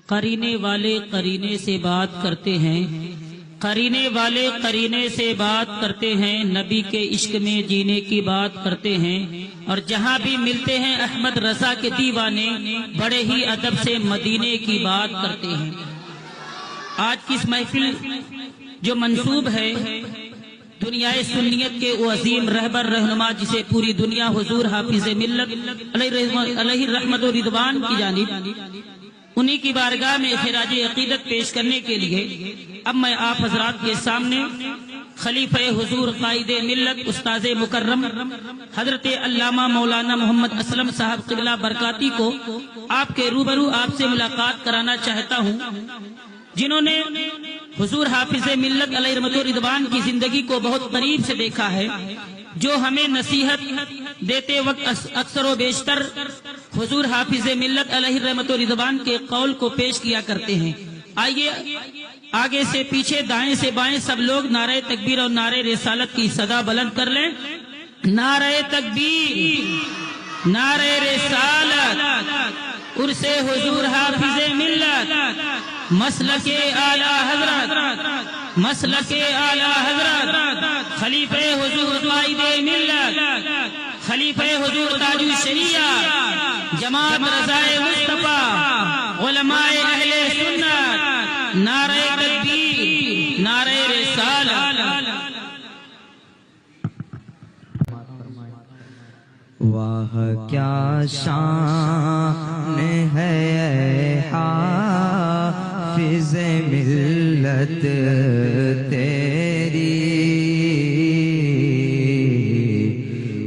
قرینے والے قرینے سے بات کرتے ہیں، قرینے والے قرینے سے بات کرتے ہیں، نبی کے عشق میں جینے کی بات کرتے ہیں، اور جہاں بھی ملتے ہیں احمد رضا کے دیوانے بڑے ہی ادب سے مدینے کی بات کرتے ہیں۔ آج کی اس محفل جو منسوب ہے دنیا سنیت کے وہ عظیم رہبر رہنما جسے پوری دنیا حضور حافظ ملت علیہ رحمت و رضوان کی جانب انہی کی بارگاہ میں خراج عقیدت پیش کرنے کے لیے اب میں آپ حضرات کے سامنے خلیفہ حضور قائد ملت استاذ مکرم حضرت علامہ مولانا محمد اسلم صاحب قبلہ برکاتی کو آپ کے روبرو آپ سے ملاقات کرانا چاہتا ہوں، جنہوں نے حضور حافظ ملت علیہ رحمت و رضوان کی زندگی کو بہت قریب سے دیکھا ہے، جو ہمیں نصیحت دیتے وقت اکثر و بیشتر حضور حافظ ملت علیہ رحمت و رضوان کے قول کو پیش کیا کرتے ہیں۔ آئیے آگے سے پیچھے دائیں سے بائیں سب لوگ نعرہ تکبیر اور نعرہ رسالت کی صدا بلند کر لیں۔ نعرہ تکبیر، نعرہ رسالت، عرس حضور حافظ ملت، مسلک اعلی حضرت، مسلک اعلی حضرت، خلیفہ حضور قائد ملت، خلیفہ حضور تاج الشریعہ جماعت رضائے مصطفیٰ علماء اہل سنت، نعرہ تکبیر، نعرہ رسالت۔ واہ کیا شان ہے اے حافظ ملت تیری،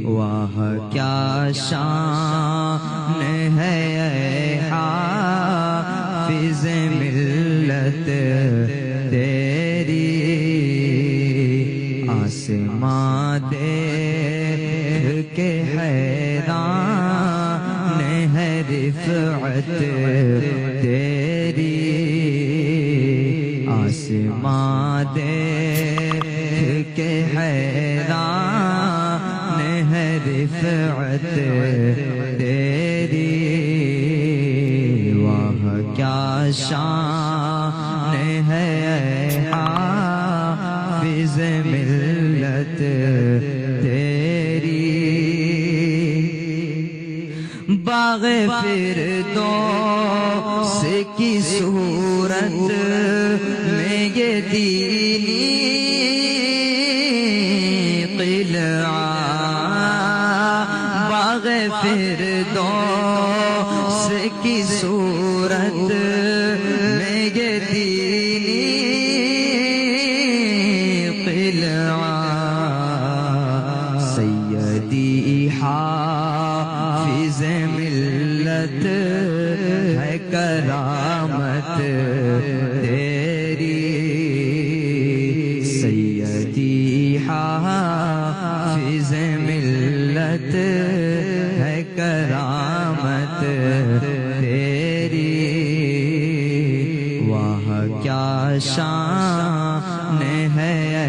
واہ کیا شان ہے اے حافظ ملت تیری، آسمان دیکھ کے حیران ہے رفعت تیری، آسمان دیکھ کے حیران ہے رفعت تیری، واہ کیا شان ہے اے حافظ ملت تیری، باغ فردوس کی صورت میں یہ دینی قلعہ، باغ فردوس کی صورت میں یہ دینی قلعہ، سیدی حافظ ملت ہے کرامت تیری، سیدی حافظ ملت ہے کرامت تیری، واہ کیا شان ہے اے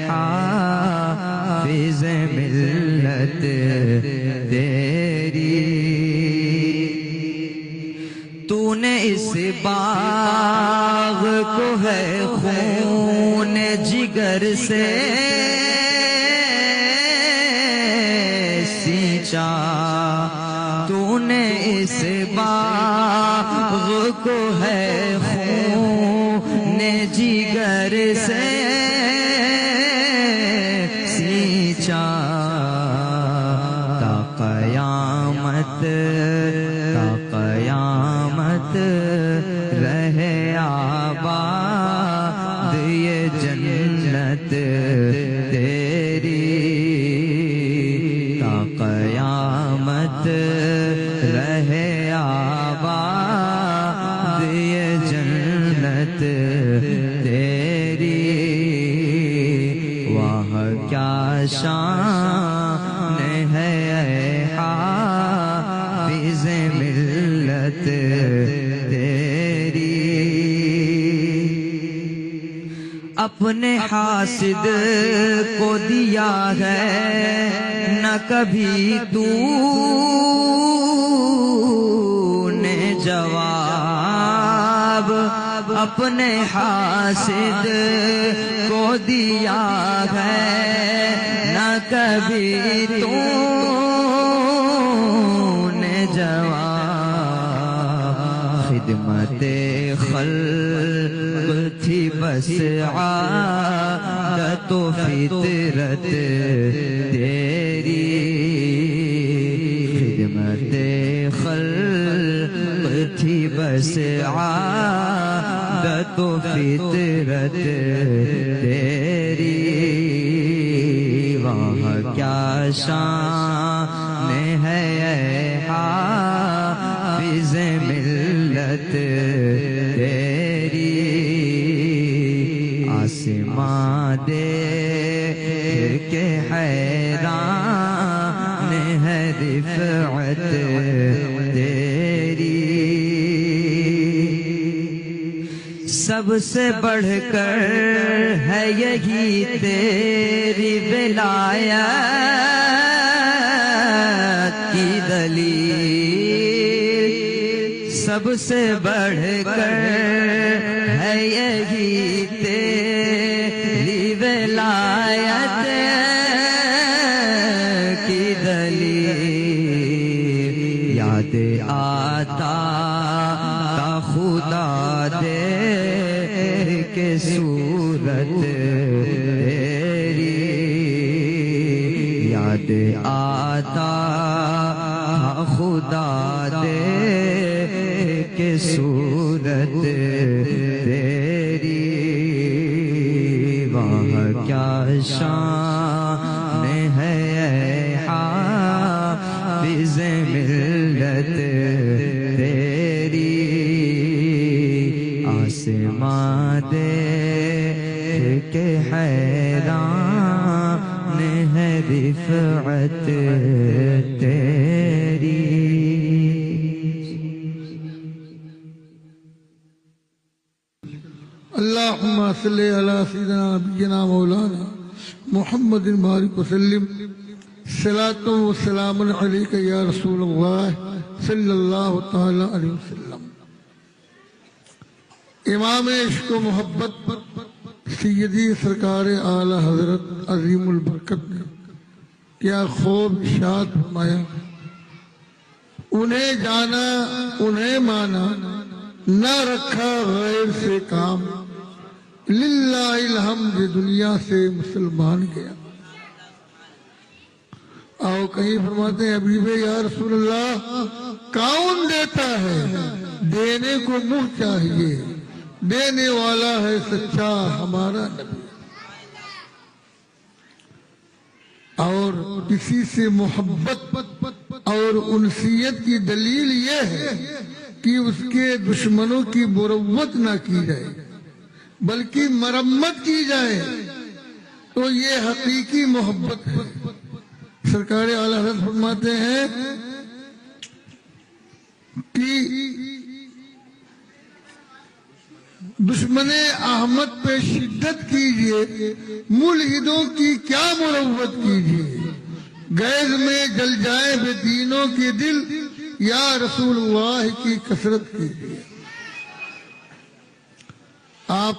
حافظ ملت تیری، تو نے اس باغ کو ہے خون جگر سے سینچا، تو نے اس باغ کو ہے خون جگر سے سینچا، تا قیامت رہے آباد یہ جنت تیری، تا قیامت رہے آباد یہ جنت تیری، واہ کیا شان ہے اے حافظ ملت تیری، اپنے حاسد کو دیا ہے نہ کبھی تو نے جواب، جواب اپنے حاسد کو دیا ہے، نہ کبھی تو نے جواب، خدمت خلق تھی بس عادت و فطرت تیری، خدمت خلق تھی بس عادت و فطرت تیری، وہاں کیا شان ہے اے حافظ ملت تیری، آسمان دیکھ کے حیران ہے رفعت تیری، سب سے بڑھ کر ہے یہی تیری ولایت کی دلیل، سب سے بڑھ کر ہے یہی تیری ولایت کی دلیل، یاد آتا تا خدا دے کے صورت تیری، یاد آتا خدا دے کے صورت تیری، وہاں کیا شان ہے اے حافظ ملت تیری، آسمان دیکھ کے حیران ہے رفعت تیری۔ اللہم صلی علی سیدنا نبینا مولانا محمد بارک وسلم، صلاۃ و سلام علیک یا رسول اللہ صلی اللہ تعالی علیہ وسلم۔ امام عشق و محبت سیدی سرکار اعلی حضرت عظیم البرکت نے کیا خوب ارشاد فرمایا، انہیں جانا انہیں مانا، نہ رکھا غیر سے کام، للہ الحمد دنیا سے مسلمان گیا۔ آؤ کہیں فرماتے ہیں حبیب یا رسول اللہ کون دیتا ہے، دینے کو منہ چاہیے، دینے والا ہے سچا ہمارا نبی۔ اور کسی سے محبت اور انسیت کی دلیل یہ ہے کہ اس کے دشمنوں کی مروت نہ کی جائے بلکہ مرمت کی جائے، تو یہ حقیقی محبت ہے۔ سرکار اعلی حضرت فرماتے ہیں کہ دشمن احمد پہ شدت کیجئے، ملحدوں کی کیا مروت کیجئے، گیز میں جل جائے بے دینوں کے دل، یا رسول اللہ کی کثرت کیجئے۔ آپ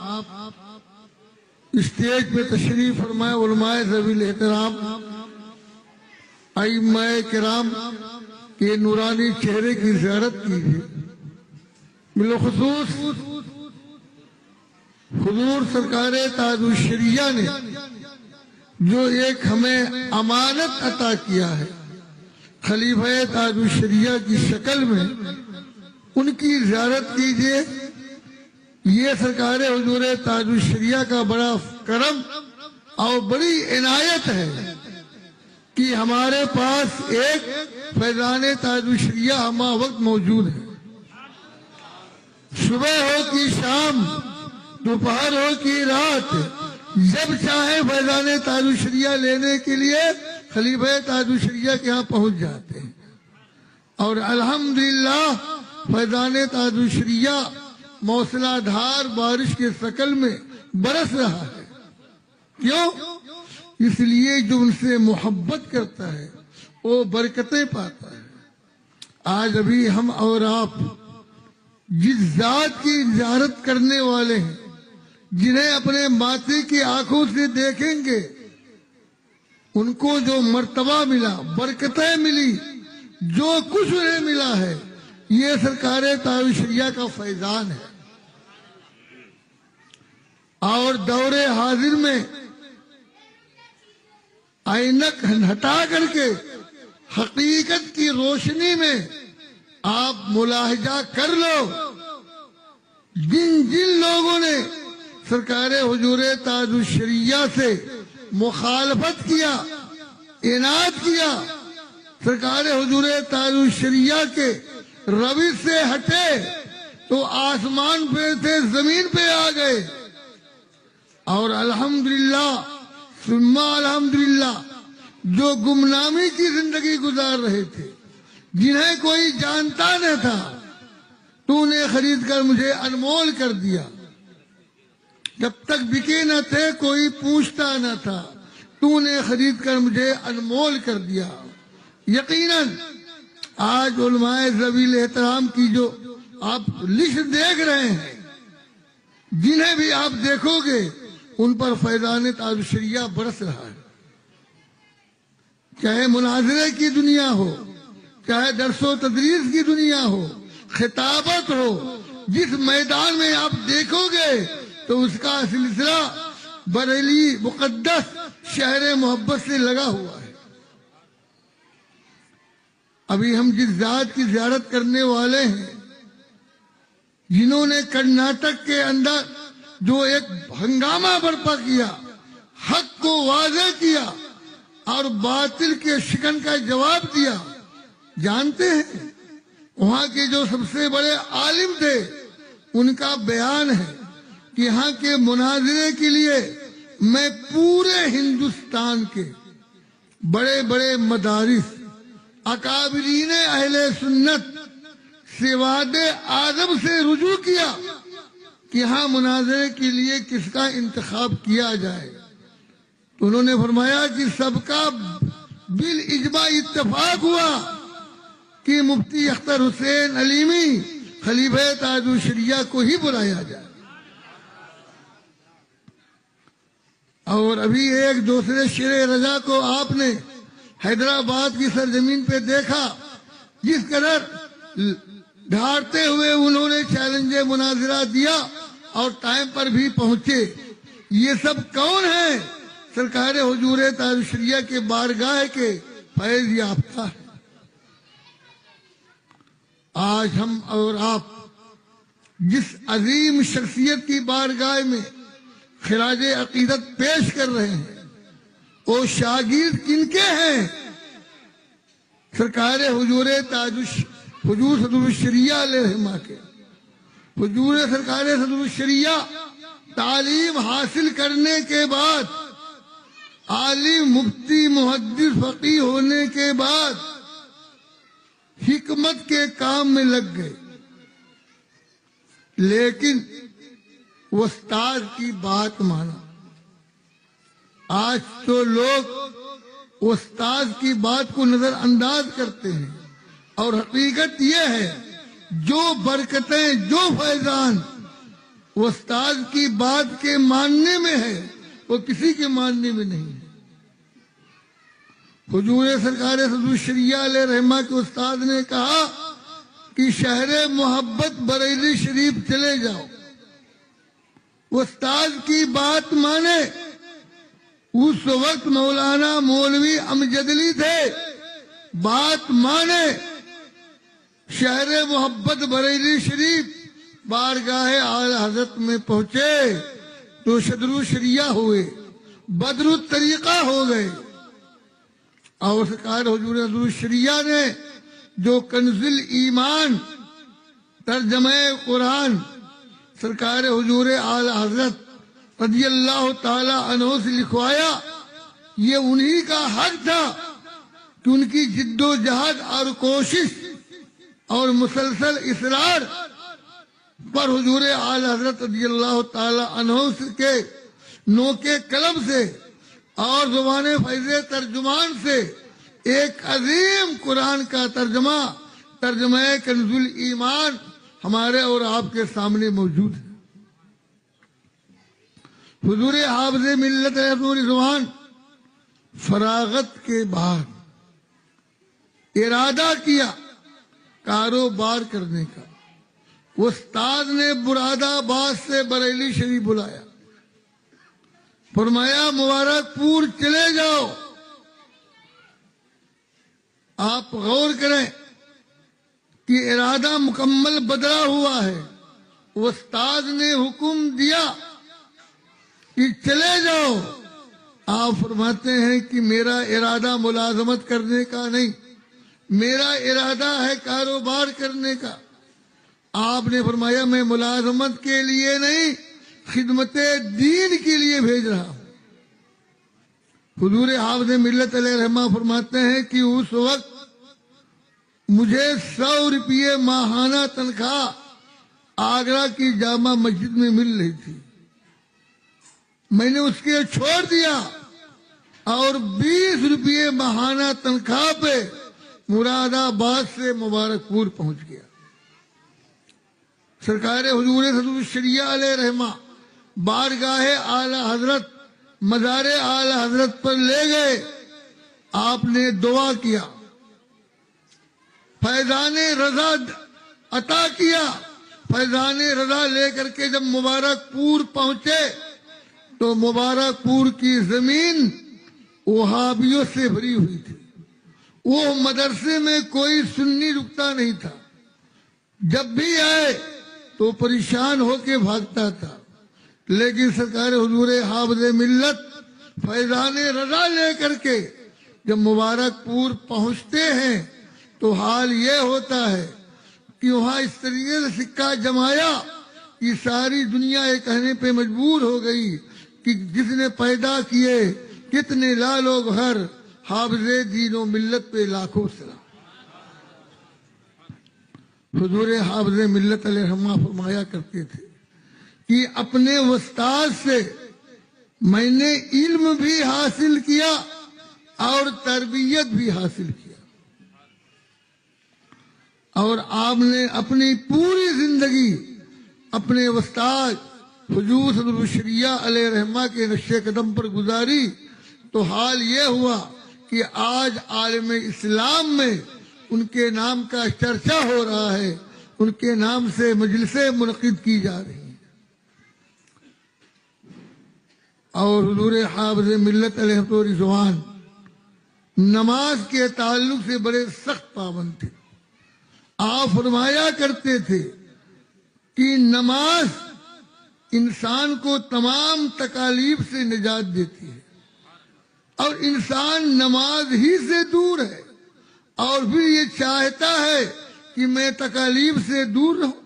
اسٹیج پہ تشریف فرمائے، علماء ذوی الاحترام، ائمہ کرام کے نورانی چہرے کی زیارت کیجئے۔ بالخصوص حضور سرکار تاج الشریعہ نے جو ایک ہمیں امانت عطا کیا ہے، خلیفہ تاج الشریعہ کی شکل میں ان کی زیارت کیجئے۔ یہ سرکار حضور تاج الشریعہ کا بڑا کرم اور بڑی عنایت ہے کہ ہمارے پاس ایک فیضان تاج الشریعہ ہمہ وقت موجود ہے۔ صبح ہو کی شام، دوپہر ہو کی رات، جب چاہے فیضان تاج الشریعہ لینے کے لیے خلیفہ تاج الشریعہ کے ہاں پہنچ جاتے ہیں، اور الحمدللہ فیضان تاج الشریعہ موسلا دھار بارش کے شکل میں برس رہا ہے۔ کیوں؟ اس لیے جو ان سے محبت کرتا ہے وہ برکتیں پاتا ہے۔ آج ابھی ہم اور آپ جس ذات کی زیارت کرنے والے ہیں، جنہیں اپنے ماتے کی آنکھوں سے دیکھیں گے، ان کو جو مرتبہ ملا، برکتیں ملی، جو کچھ انہیں ملا ہے، یہ سرکار تاج الشریعہ کا فیضان ہے۔ اور دور حاضر میں اینک ہٹا کر کے حقیقت کی روشنی میں آپ ملاحظہ کر لو، جن لوگوں نے سرکار حضور تاج الشریعہ سے مخالفت کیا، اناد کیا، سرکار حضور تاج الشریعہ کے روش سے ہٹے تو آسمان پہ سے زمین پہ آ گئے، اور الحمدللہ ثم الحمدللہ جو گمنامی کی زندگی گزار رہے تھے، جنہیں کوئی جانتا نہ تھا، تو نے خرید کر مجھے انمول کر دیا۔ جب تک بکے نہ تھے کوئی پوچھتا نہ تھا، تو نے خرید کر مجھے انمول کر دیا۔ یقیناً آج علماء ذویل احترام کی جو آپ لسٹ دیکھ رہے ہیں، جنہیں بھی آپ دیکھو گے ان پر فیضان تاج الشریعہ برس رہا ہے، چاہے مناظرے کی دنیا ہو، چاہے درس و تدریس کی دنیا ہو، خطابت ہو، جس میدان میں آپ دیکھو گے تو اس کا سلسلہ بریلی مقدس شہر محبت سے لگا ہوا ہے۔ ابھی ہم جس ذات کی زیارت کرنے والے ہیں، جنہوں نے کرناٹک کے اندر جو ایک ہنگامہ برپا کیا، حق کو واضح کیا اور باطل کے شکن کا جواب دیا، جانتے ہیں وہاں کے جو سب سے بڑے عالم تھے، ان کا بیان ہے کہ یہاں کے مناظرے کے لیے میں پورے ہندوستان کے بڑے بڑے مدارس، اکابرین اہل سنت، سواد اعظم سے رجوع کیا کہ یہاں مناظرے کے لیے کس کا انتخاب کیا جائے، تو انہوں نے فرمایا کہ سب کا بالاجماع اتفاق ہوا کہ مفتی اختر حسین علیمی خلیفہ تاج الشریعہ کو ہی بلایا جائے۔ اور ابھی ایک دوسرے شیر رضا کو آپ نے حیدرآباد کی سرزمین پہ دیکھا، جس قدر ڈھارتے ہوئے انہوں نے چیلنج مناظرہ دیا اور ٹائم پر بھی پہنچے۔ یہ سب کون ہیں؟ سرکار حضور تاج الشریعہ کے بارگاہ کے فیض یافتہ ہیں۔ آج ہم اور آپ جس عظیم شخصیت کی بارگاہ میں خراج عقیدت پیش کر رہے ہیں، وہ شاگرد کن کے ہیں؟ سرکار حضور حضور صدر الشریعہ علیہ رحمہ کے۔ حضور سرکار صدر الشریعہ تعلیم حاصل کرنے کے بعد، عالم مفتی محدث فقیہ ہونے کے بعد حکمت کے کام میں لگ گئے، لیکن استاد کی بات مانا۔ آج تو لوگ استاد کی بات کو نظر انداز کرتے ہیں، اور حقیقت یہ ہے جو برکتیں، جو فیضان استاد کی بات کے ماننے میں ہے، وہ کسی کے ماننے میں نہیں ہے۔ حضور سرکار صدر الشریعہ علیہ رحمہ کے استاد نے کہا کہ شہر محبت بریلی شریف چلے جاؤ، استاد کی بات مانے۔ اس وقت مولانا مولوی امجد علی تھے، بات مانے، شہر محبت بریلی شریف بارگاہ اعلی حضرت میں پہنچے تو صدر الشریعہ ہوئے، بدر الطریقہ ہو گئے۔ اور سرکار حضور صدر الشریعہ نے جو کنز ایمان ترجمہ قرآن سرکار حضور اعلی حضرت رضی اللہ تعالی عنہ سے لکھوایا، یہ انہی کا حق تھا کہ ان کی جد و جہد اور کوشش اور مسلسل اصرار پر حضور اعلی حضرت رضی اللہ تعالی عنہ کے نوکے قلم سے اور زبان فیض ترجمان سے ایک عظیم قرآن کا ترجمہ کنز ایمان ہمارے اور آپ کے سامنے موجود ہے۔ حضور حافظ ملت رضوان فراغت کے بعد ارادہ کیا کاروبار کرنے کا۔ استاد نے مراد آباد سے بریلی شریف بلایا، فرمایا مبارک پور چلے جاؤ۔ آپ غور کریں کہ ارادہ مکمل بدلا ہوا ہے۔ استاد نے حکم دیا کہ چلے جاؤ، آپ فرماتے ہیں کہ میرا ارادہ ملازمت کرنے کا نہیں، میرا ارادہ ہے کاروبار کرنے کا۔ آپ نے فرمایا میں ملازمت کے لیے نہیں، خدمت دین کے لیے بھیج رہا ہوں۔ حضور حافظ ملت علیہ رحمہ فرماتے ہیں کہ اس وقت مجھے 100 روپئے ماہانہ تنخواہ آگرہ کی جامع مسجد میں مل رہی تھی، میں نے اس کے چھوڑ دیا اور 20 روپئے ماہانہ تنخواہ پہ مراد آباد سے مبارک پور پہنچ گیا۔ سرکار حضور صدر الشریعہ علیہ رحمہ بارگاہ اعلی حضرت مزار اعلی حضرت پر لے گئے، آپ نے دعا کیا، فیضان رضا عطا کیا۔ فیضان رضا لے کر کے جب مبارک پور پہنچے تو مبارک پور کی زمین وہابیوں سے بھری ہوئی تھی۔ وہ مدرسے میں کوئی سنی رکتا نہیں تھا، جب بھی آئے تو پریشان ہو کے بھاگتا تھا۔ لیکن سرکار حضور حافظ ملت فیضان رضا لے کر کے جب مبارک پور پہنچتے ہیں تو حال یہ ہوتا ہے کہ وہاں اس طریقے سے سکہ جمایا کہ ساری دنیا یہ کہنے پہ مجبور ہو گئی کہ جس نے پیدا کیے کتنے لالو گھر، حافظ دین و ملت پہ لاکھوں سلام۔ حضور حافظ ملت علیہ رحمہ فرمایا کرتے تھے کہ اپنے استاد سے میں نے علم بھی حاصل کیا اور تربیت بھی حاصل کیا، اور آپ نے اپنی پوری زندگی اپنے استاد حضور صدر الشریعہ علیہ رحمہ کے نقش قدم پر گزاری۔ تو حال یہ ہوا کہ آج عالم اسلام میں ان کے نام کا چرچا ہو رہا ہے، ان کے نام سے مجلسیں منعقد کی جا رہی ہیں۔ اور حضور حافظ ملت علیہ رضوان نماز کے تعلق سے بڑے سخت پابند تھے۔ آپ فرمایا کرتے تھے کہ نماز انسان کو تمام تکالیف سے نجات دیتی ہے، اور انسان نماز ہی سے دور ہے اور پھر یہ چاہتا ہے کہ میں تکالیف سے دور رہوں۔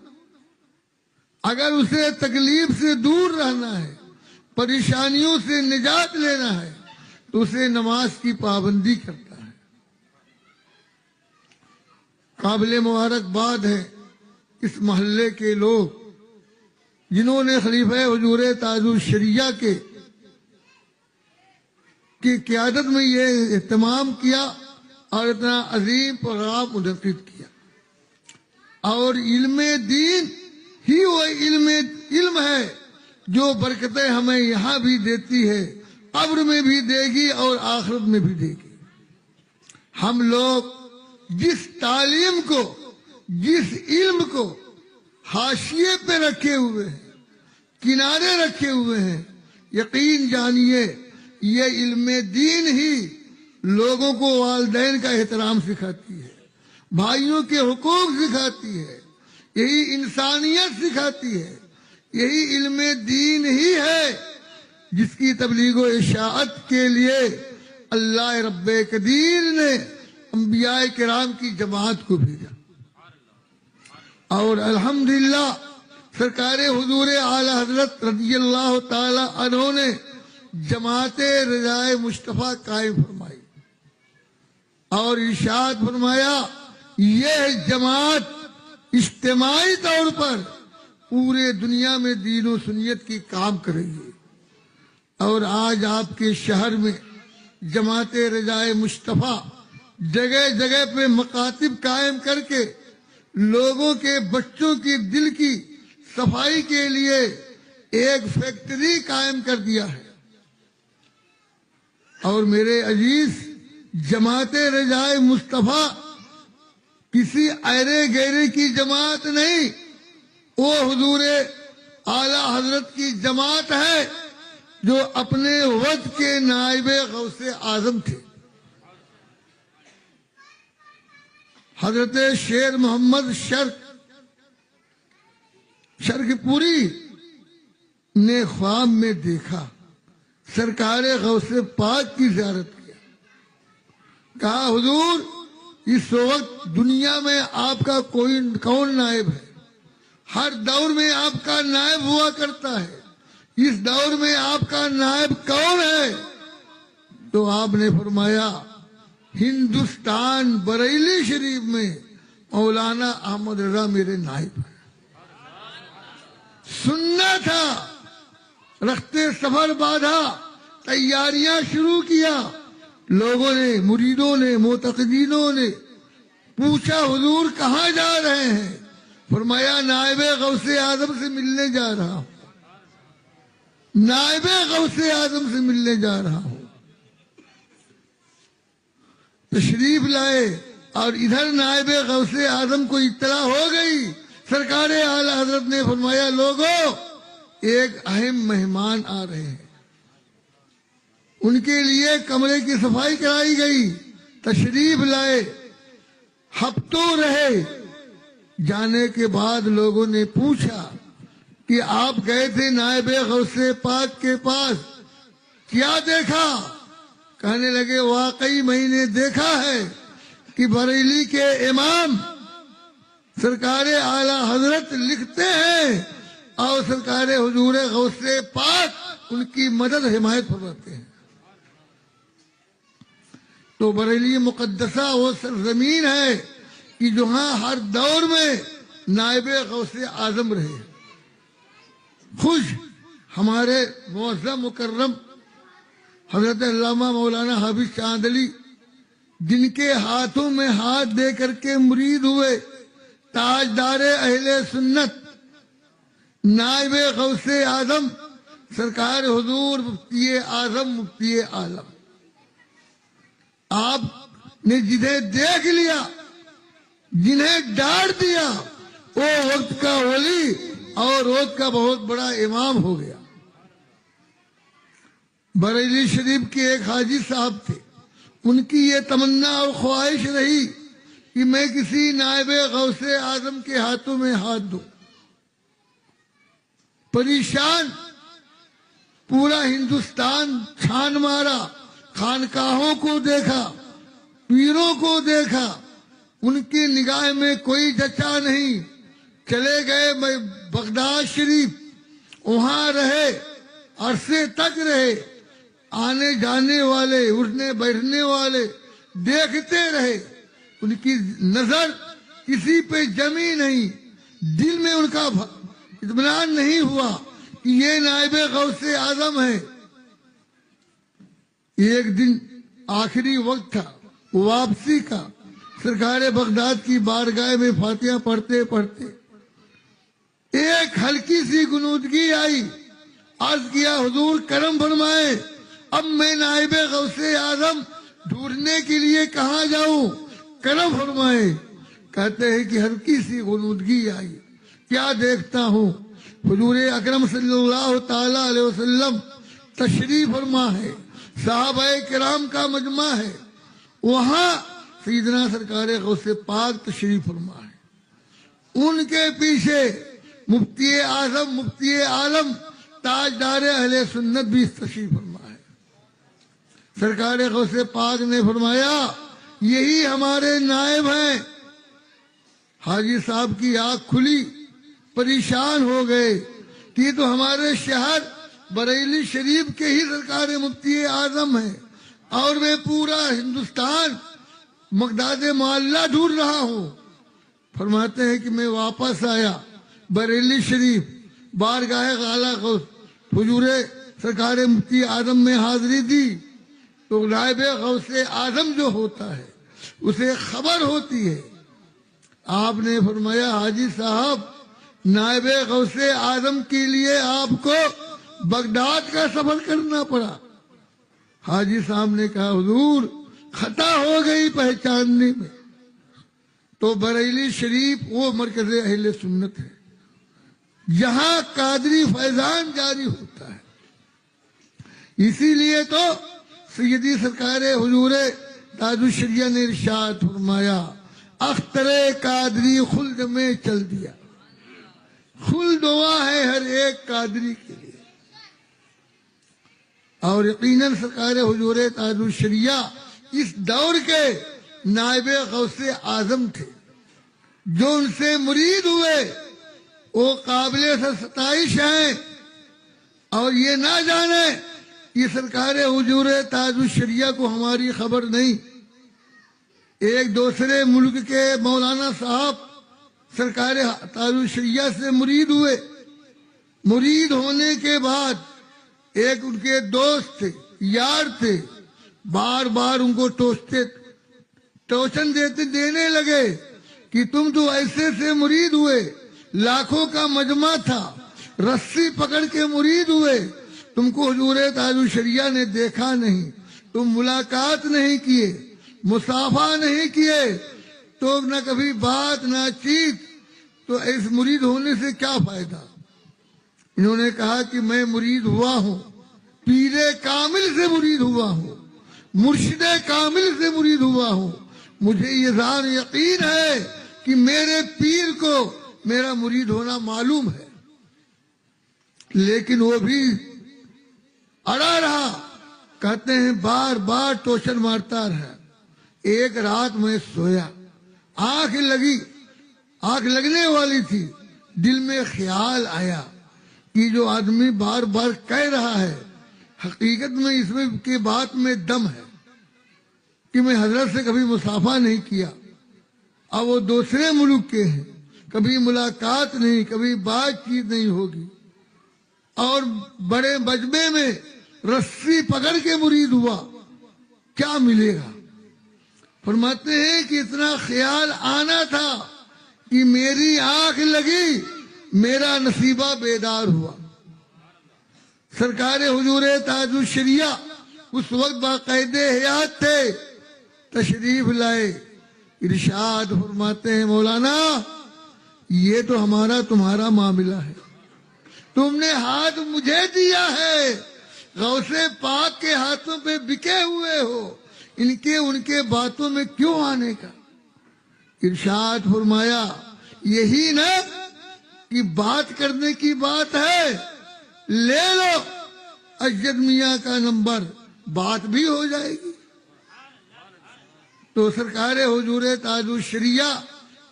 اگر اسے تکلیف سے دور رہنا ہے، پریشانیوں سے نجات لینا ہے، تو اسے نماز کی پابندی کرتا ہے۔ قابل مبارکباد ہے اس محلے کے لوگ جنہوں نے خلیفہ حضور تاج الشریعہ کی قیادت میں یہ اہتمام کیا اور اتنا عظیم پروگرام منعقد کیا۔ اور علم دین ہی وہ علم ہے جو برکتیں ہمیں یہاں بھی دیتی ہے، قبر میں بھی دے گی اور آخرت میں بھی دے گی۔ ہم لوگ جس تعلیم کو، جس علم کو حاشیے پہ رکھے ہوئے ہیں، کنارے رکھے ہوئے ہیں، یقین جانیے یہ علم دین ہی لوگوں کو والدین کا احترام سکھاتی ہے، بھائیوں کے حقوق سکھاتی ہے، یہی انسانیت سکھاتی ہے۔ یہی علم دین ہی ہے جس کی تبلیغ و اشاعت کے لیے اللہ رب قدیر نے انبیاء کرام کی جماعت کو بھیجا، اور الحمدللہ سرکار حضور اعلی حضرت رضی اللہ تعالی عنہ نے جماعت رضائے مصطفیٰ قائم فرمائی اور ارشاد فرمایا یہ جماعت اجتماعی طور پر پورے دنیا میں دین و سنیت کی کام کرے گی۔ اور آج آپ کے شہر میں جماعت رضائے مصطفیٰ جگہ جگہ پہ مکاتب قائم کر کے لوگوں کے بچوں کی دل کی صفائی کے لیے ایک فیکٹری قائم کر دیا ہے. اور میرے عزیز، جماعت رضائے مصطفیٰ کسی ایرے گیرے کی جماعت نہیں، وہ حضور اعلی حضرت کی جماعت ہے جو اپنے وقت کے نائب غوث اعظم تھے. حضرت شیر محمد شرک پوری نے خواب میں دیکھا، سرکار غوث پاک کی زیارت کیا. کہا حضور اس وقت دنیا میں آپ کا کون نائب ہے؟ ہر دور میں آپ کا نائب ہوا کرتا ہے، اس دور میں آپ کا نائب کون ہے؟ تو آپ نے فرمایا ہندوستان بریلی شریف میں مولانا احمد رضا میرے نائب ہیں. سننا تھا، رختے سفر باندھا، تیاریاں شروع کیا. لوگوں نے، مریدوں نے، معتقدینوں نے پوچھا حضور کہاں جا رہے ہیں؟ فرمایا نائب غوث اعظم سے ملنے جا رہا ہوں، نائب غوث اعظم سے ملنے جا رہا ہوں. تشریف لائے اور ادھر نائب غوث اعظم کو اطلاع ہو گئی. سرکار اعلی حضرت نے فرمایا لوگوں ایک اہم مہمان آ رہے ہیں. ان کے لیے کمرے کی صفائی کرائی گئی. تشریف لائے، ہفتوں رہے. جانے کے بعد لوگوں نے پوچھا کہ آپ گئے تھے نائب غوث پاک کے پاس، کیا دیکھا؟ کہنے لگے واقعی میں نے دیکھا ہے کہ بریلی کے امام سرکار اعلی حضرت لکھتے ہیں اور سرکار حضور غوث پاک ان کی مدد حمایت فرماتے ہیں. تو بریلی مقدسہ وہ سرزمین ہے کہ جہاں ہر دور میں نائب غوث اعظم رہے. خوش ہمارے معظم مکرم حضرت علامہ مولانا حافظ چاند علی، جن کے ہاتھوں میں ہاتھ دے کر کے مرید ہوئے تاجدار اہل سنت نائب غوث اعظم سرکار حضور مفتی اعظم مفتی عالم. آپ نے جنہیں دیکھ لیا، جنہیں ڈانٹ دیا، وہ وقت کا ولی اور وقت کا بہت بڑا امام ہو گیا. بریلی شریف کے ایک حاجی صاحب تھے، ان کی یہ تمنا اور خواہش رہی کہ میں کسی نائب غوث اعظم کے ہاتھوں میں ہاتھ دوں. پریشان پورا ہندوستان چھان مارا، خانقاہوں کو دیکھا، پیروں کو دیکھا، ان کی نگاہ میں کوئی جچا نہیں. چلے گئے بغداد شریف، وہاں رہے، عرصے تک رہے. آنے جانے والے، اٹھنے بیٹھنے والے دیکھتے رہے. ان کی نظر کسی پہ جمی نہیں. دل میں ان کا اطمینان نہیں ہوا کہ یہ نائب غوث اعظم ہے. ایک دن آخری وقت تھا واپسی کا. سرکار بغداد کی بارگاہ میں فاتحہ پڑھتے پڑھتے ایک ہلکی سی غنودگی آئی. عرض کیا حضور کرم فرمائے، اب میں نائب غوث اعظم ڈھونڈنے کے لیے کہاں جاؤں؟ کرم فرمائے. کہتے ہیں کہ ہلکی سی غنودگی آئی. کیا دیکھتا ہوں؟ حضور اکرم صلی اللہ تعالی علیہ وسلم تشریف فرما ہے، صحابہ کرام کا مجمع ہے، وہاں سیدنا سرکار غوث پاک تشریف فرما ہے. ان کے پیچھے مفتی اعظم مفتی عالم تاجدار اہل سنت بھی تشریف فرما ہے. سرکار غوث پاک نے فرمایا یہی ہمارے نائب ہیں. حاجی صاحب کی آنکھ کھلی، پریشان ہو گئے کہ یہ تو ہمارے شہر بریلی شریف کے ہی سرکار مفتی اعظم ہیں اور میں پورا ہندوستان مقداد معلّہ ڈھونڈ رہا ہوں. فرماتے ہیں کہ میں واپس آیا بریلی شریف، بارگاہ اعلیٰ غوث حضور سرکار مفتی اعظم میں حاضری دی تو نائب غوث اعظم جو ہوتا ہے اسے خبر ہوتی ہے. آپ نے فرمایا حاجی صاحب نائب غوث اعظم کے لیے آپ کو بغداد کا سفر کرنا پڑا۔ حاجی صاحب نے کہا حضور خطا ہو گئی پہچاننے میں، تو بریلی شریف وہ مرکز اہل سنت ہے جہاں قادری فیضان جاری ہوتا ہے۔ اسی لیے تو سیدی سرکار حضور تاج الشریعہ نے ارشاد فرمایا اختر قادری خلد میں چل دیا، خلد دعا ہے ہر ایک قادری کے لیے۔ اور یقیناً سرکار حضور تاج الشریعہ اس دور کے نائب غوث اعظم تھے، جو ان سے مرید ہوئے وہ قابل ستائش ہیں۔ اور یہ نہ جانے کہ سرکار حضور تاج الشریعہ کو ہماری خبر نہیں، ایک دوسرے ملک کے مولانا صاحب سرکار تاج الشریعہ سے مرید ہوئے۔ مرید ہونے کے بعد ایک ان کے دوست تھے، یار تھے، بار بار ان کو ٹوچن دینے لگے کہ تم تو ایسے سے مرید ہوئے، لاکھوں کا مجمع تھا، رسی پکڑ کے مرید ہوئے، تم کو حضور تاج الشریعہ نے دیکھا نہیں، تم ملاقات نہیں کیے، مصافحہ نہیں کیے، تو نہ کبھی بات نہ چیت، تو اس مرید ہونے سے کیا فائدہ؟ انہوں نے کہا کہ میں مرید ہوا ہوں، پیر کامل سے مرید ہوا ہوں، مرشد کامل سے مرید ہوا ہوں، مجھے یہ ذات یقین ہے کہ میرے پیر کو میرا مرید ہونا معلوم ہے۔ لیکن وہ بھی اڑا رہا، کہتے ہیں بار بار ٹوچن مارتا رہا۔ ایک رات میں سویا، آنکھ لگنے والی تھی، دل میں خیال آیا کہ جو آدمی بار بار کہہ رہا ہے حقیقت میں اس میں کی بات میں دم ہے کہ میں حضرت سے کبھی مصافحہ نہیں کیا، اب وہ دوسرے ملک کے ہیں، کبھی ملاقات نہیں، کبھی بات چیت نہیں ہوگی، اور بڑے مجمع میں رسی پکڑ کے مرید ہوا، کیا ملے گا؟ فرماتے ہیں کہ اتنا خیال آنا تھا کہ میری آنکھ لگی، میرا نصیبہ بیدار ہوا۔ سرکار حضور تاج الشریعہ اس وقت باقاعدہ حیات تھے، تشریف لائے، ارشاد فرماتے ہیں مولانا یہ تو ہمارا تمہارا معاملہ ہے، تم نے ہاتھ مجھے دیا ہے، غوث پاک کے ہاتھوں پہ بکے ہوئے ہو، ان کے باتوں میں کیوں آنے کا؟ ارشاد فرمایا یہی نا کہ بات کرنے کی بات ہے، لے لو اجد میاں کا نمبر، بات بھی ہو جائے گی۔ تو سرکار حضور تاج الشریعہ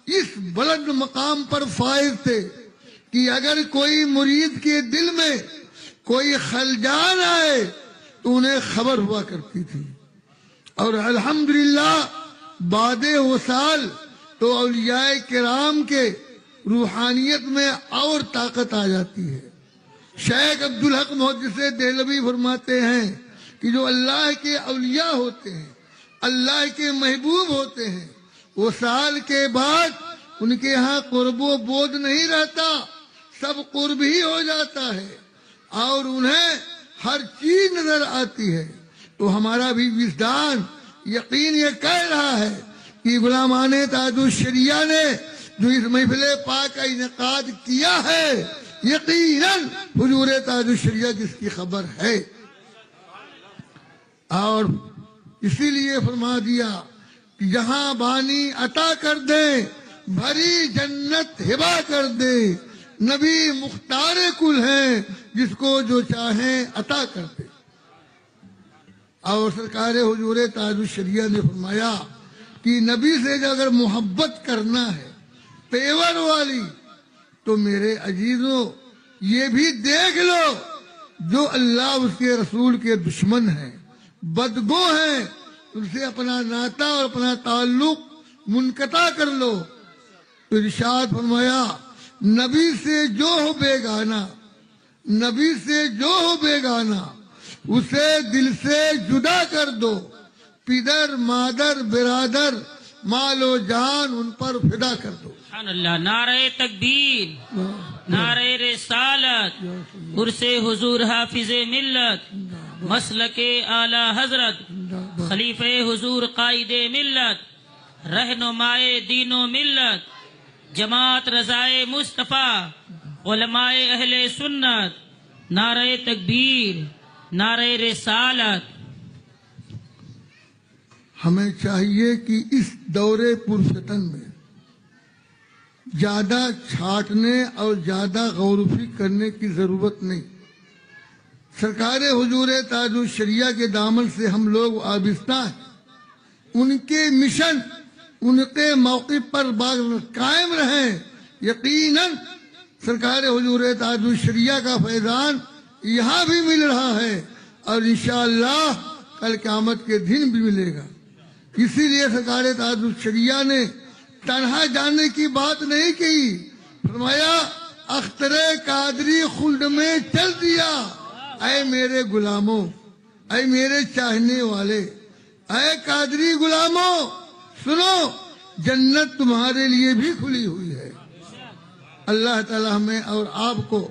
اس بلند مقام پر فائز تھے کہ اگر کوئی مرید کے دل میں کوئی خلجان آئے تو انہیں خبر ہوا کرتی تھی، اور الحمدللہ بعد وصال تو اولیاء کرام کے روحانیت میں اور طاقت آ جاتی ہے۔ شیخ عبدالحق محدث دہلوی فرماتے ہیں کہ جو اللہ کے اولیاء ہوتے ہیں، اللہ کے محبوب ہوتے ہیں، وصال کے بعد ان کے ہاں قرب و بود نہیں رہتا، سب قرب ہی ہو جاتا ہے اور انہیں ہر چیز نظر آتی ہے۔ تو ہمارا بھی وجدان یقین یہ کہہ رہا ہے کہ غلامان تاج الشریعہ نے جو اس محفل پاک کا انعقاد کیا ہے، یقیناً حضور تاج الشریعہ جس کی خبر ہے، اور اسی لیے فرما دیا کہ جہاں بانی عطا کر دے، بھری جنت ہبا کر دے، نبی مختار کل ہیں، جس کو جو چاہیں عطا کر دے۔ اور سرکار حضور تاج الشریعہ نے فرمایا کہ نبی سے اگر محبت کرنا ہے پیور والی، تو میرے عزیزوں یہ بھی دیکھ لو جو اللہ اس کے رسول کے دشمن ہیں، بدگو ہیں، ان سے اپنا ناتا اور اپنا تعلق منقطع کر لو۔ تو ارشاد فرمایا نبی سے جو ہو بیگانہ، نبی سے جو ہو بیگانہ، اسے دل سے جدا کر دو، پدر مادر برادر مال و جان ان پر فدا کر دو. سبحان اللہ. نعرہ تکبیر، نعرہ رسالت، عرس حضور حافظ ملت، مسلک اعلی حضرت، خلیفہ حضور قائد ملت، رہنمائے دین و ملت، جماعت رضائے مصطفیٰ، علماء اہل سنت. نعرہ تکبیر، نعرہ رسالت. ہمیں چاہیے کہ اس دور پرفتن میں زیادہ چھانٹنے اور زیادہ غور و فکر کرنے کی ضرورت نہیں. سرکار حضور تاج الشریعہ کے دامن سے ہم لوگ وابستہ ہیں. ان کے مشن، ان کے موقع پر قائم رہیں. یقیناً سرکار حضور تاج الشریعہ کا فیضان یہاں بھی مل رہا ہے اور انشاءاللہ کل قیامت کے دن بھی ملے گا. اسی لیے سرکار تاج الشریعہ نے تنہا جانے کی بات نہیں کی. فرمایا اختر قادری خلد میں چل دیا. اے میرے غلاموں، اے میرے چاہنے والے، اے قادری غلاموں، سنو جنت تمہارے لیے بھی کھلی ہوئی ہے. اللہ تعالی ہمیں اور آپ کو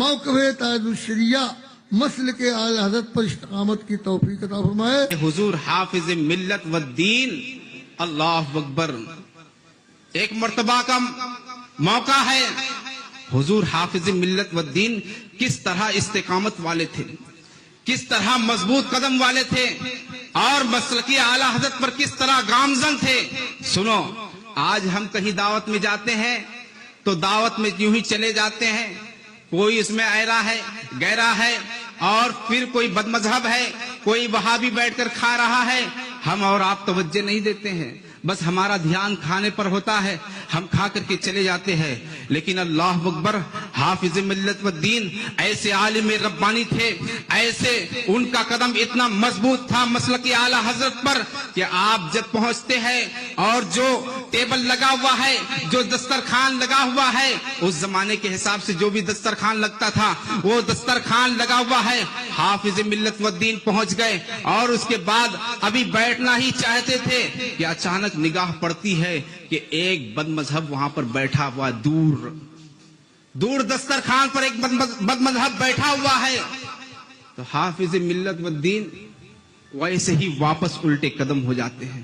موقف تاج الشریعہ مسلک اعلی حضرت پر استقامت کی توفیق عطا فرمائے. حضور حافظ ملت والدین. اللہ اکبر. ایک مرتبہ کا موقع ہے. حضور حافظ ملت والدین کس طرح استقامت والے تھے، کس طرح مضبوط قدم والے تھے، اور مسلکی اعلی حضرت پر کس طرح گامزن تھے. سنو، آج ہم کہیں دعوت میں جاتے ہیں تو دعوت میں یوں ہی چلے جاتے ہیں. کوئی اس میں ایرا ہے، گہرا ہے، اور پھر کوئی بد مذہب ہے، کوئی وہاں بھی بیٹھ کر کھا رہا ہے. ہم اور آپ توجہ نہیں دیتے ہیں، بس ہمارا دھیان کھانے پر ہوتا ہے، ہم کھا کر کے چلے جاتے ہیں. لیکن اللہ اکبر، حافظ ملت والدین ایسے عالم ربانی تھے، ایسے ان کا قدم اتنا مضبوط تھا مسلکی اعلی حضرت پر کہ آپ جب پہنچتے ہیں اور جو ٹیبل لگا ہوا ہے، جو دسترخوان لگا ہوا ہے، اس زمانے کے حساب سے جو بھی دسترخوان لگتا تھا وہ دسترخوان لگا ہوا ہے. حافظ ملت والدین پہنچ گئے اور اس کے بعد ابھی بیٹھنا ہی چاہتے تھے کہ اچانک نگاہ پڑتی ہے کہ ایک بد مذہب وہاں پر بیٹھا ہوا، دور دسترخوان پر ایک بد مذہب بیٹھا ہوا ہے. تو حافظ ملت والدین ویسے ہی واپس الٹے قدم ہو جاتے ہیں.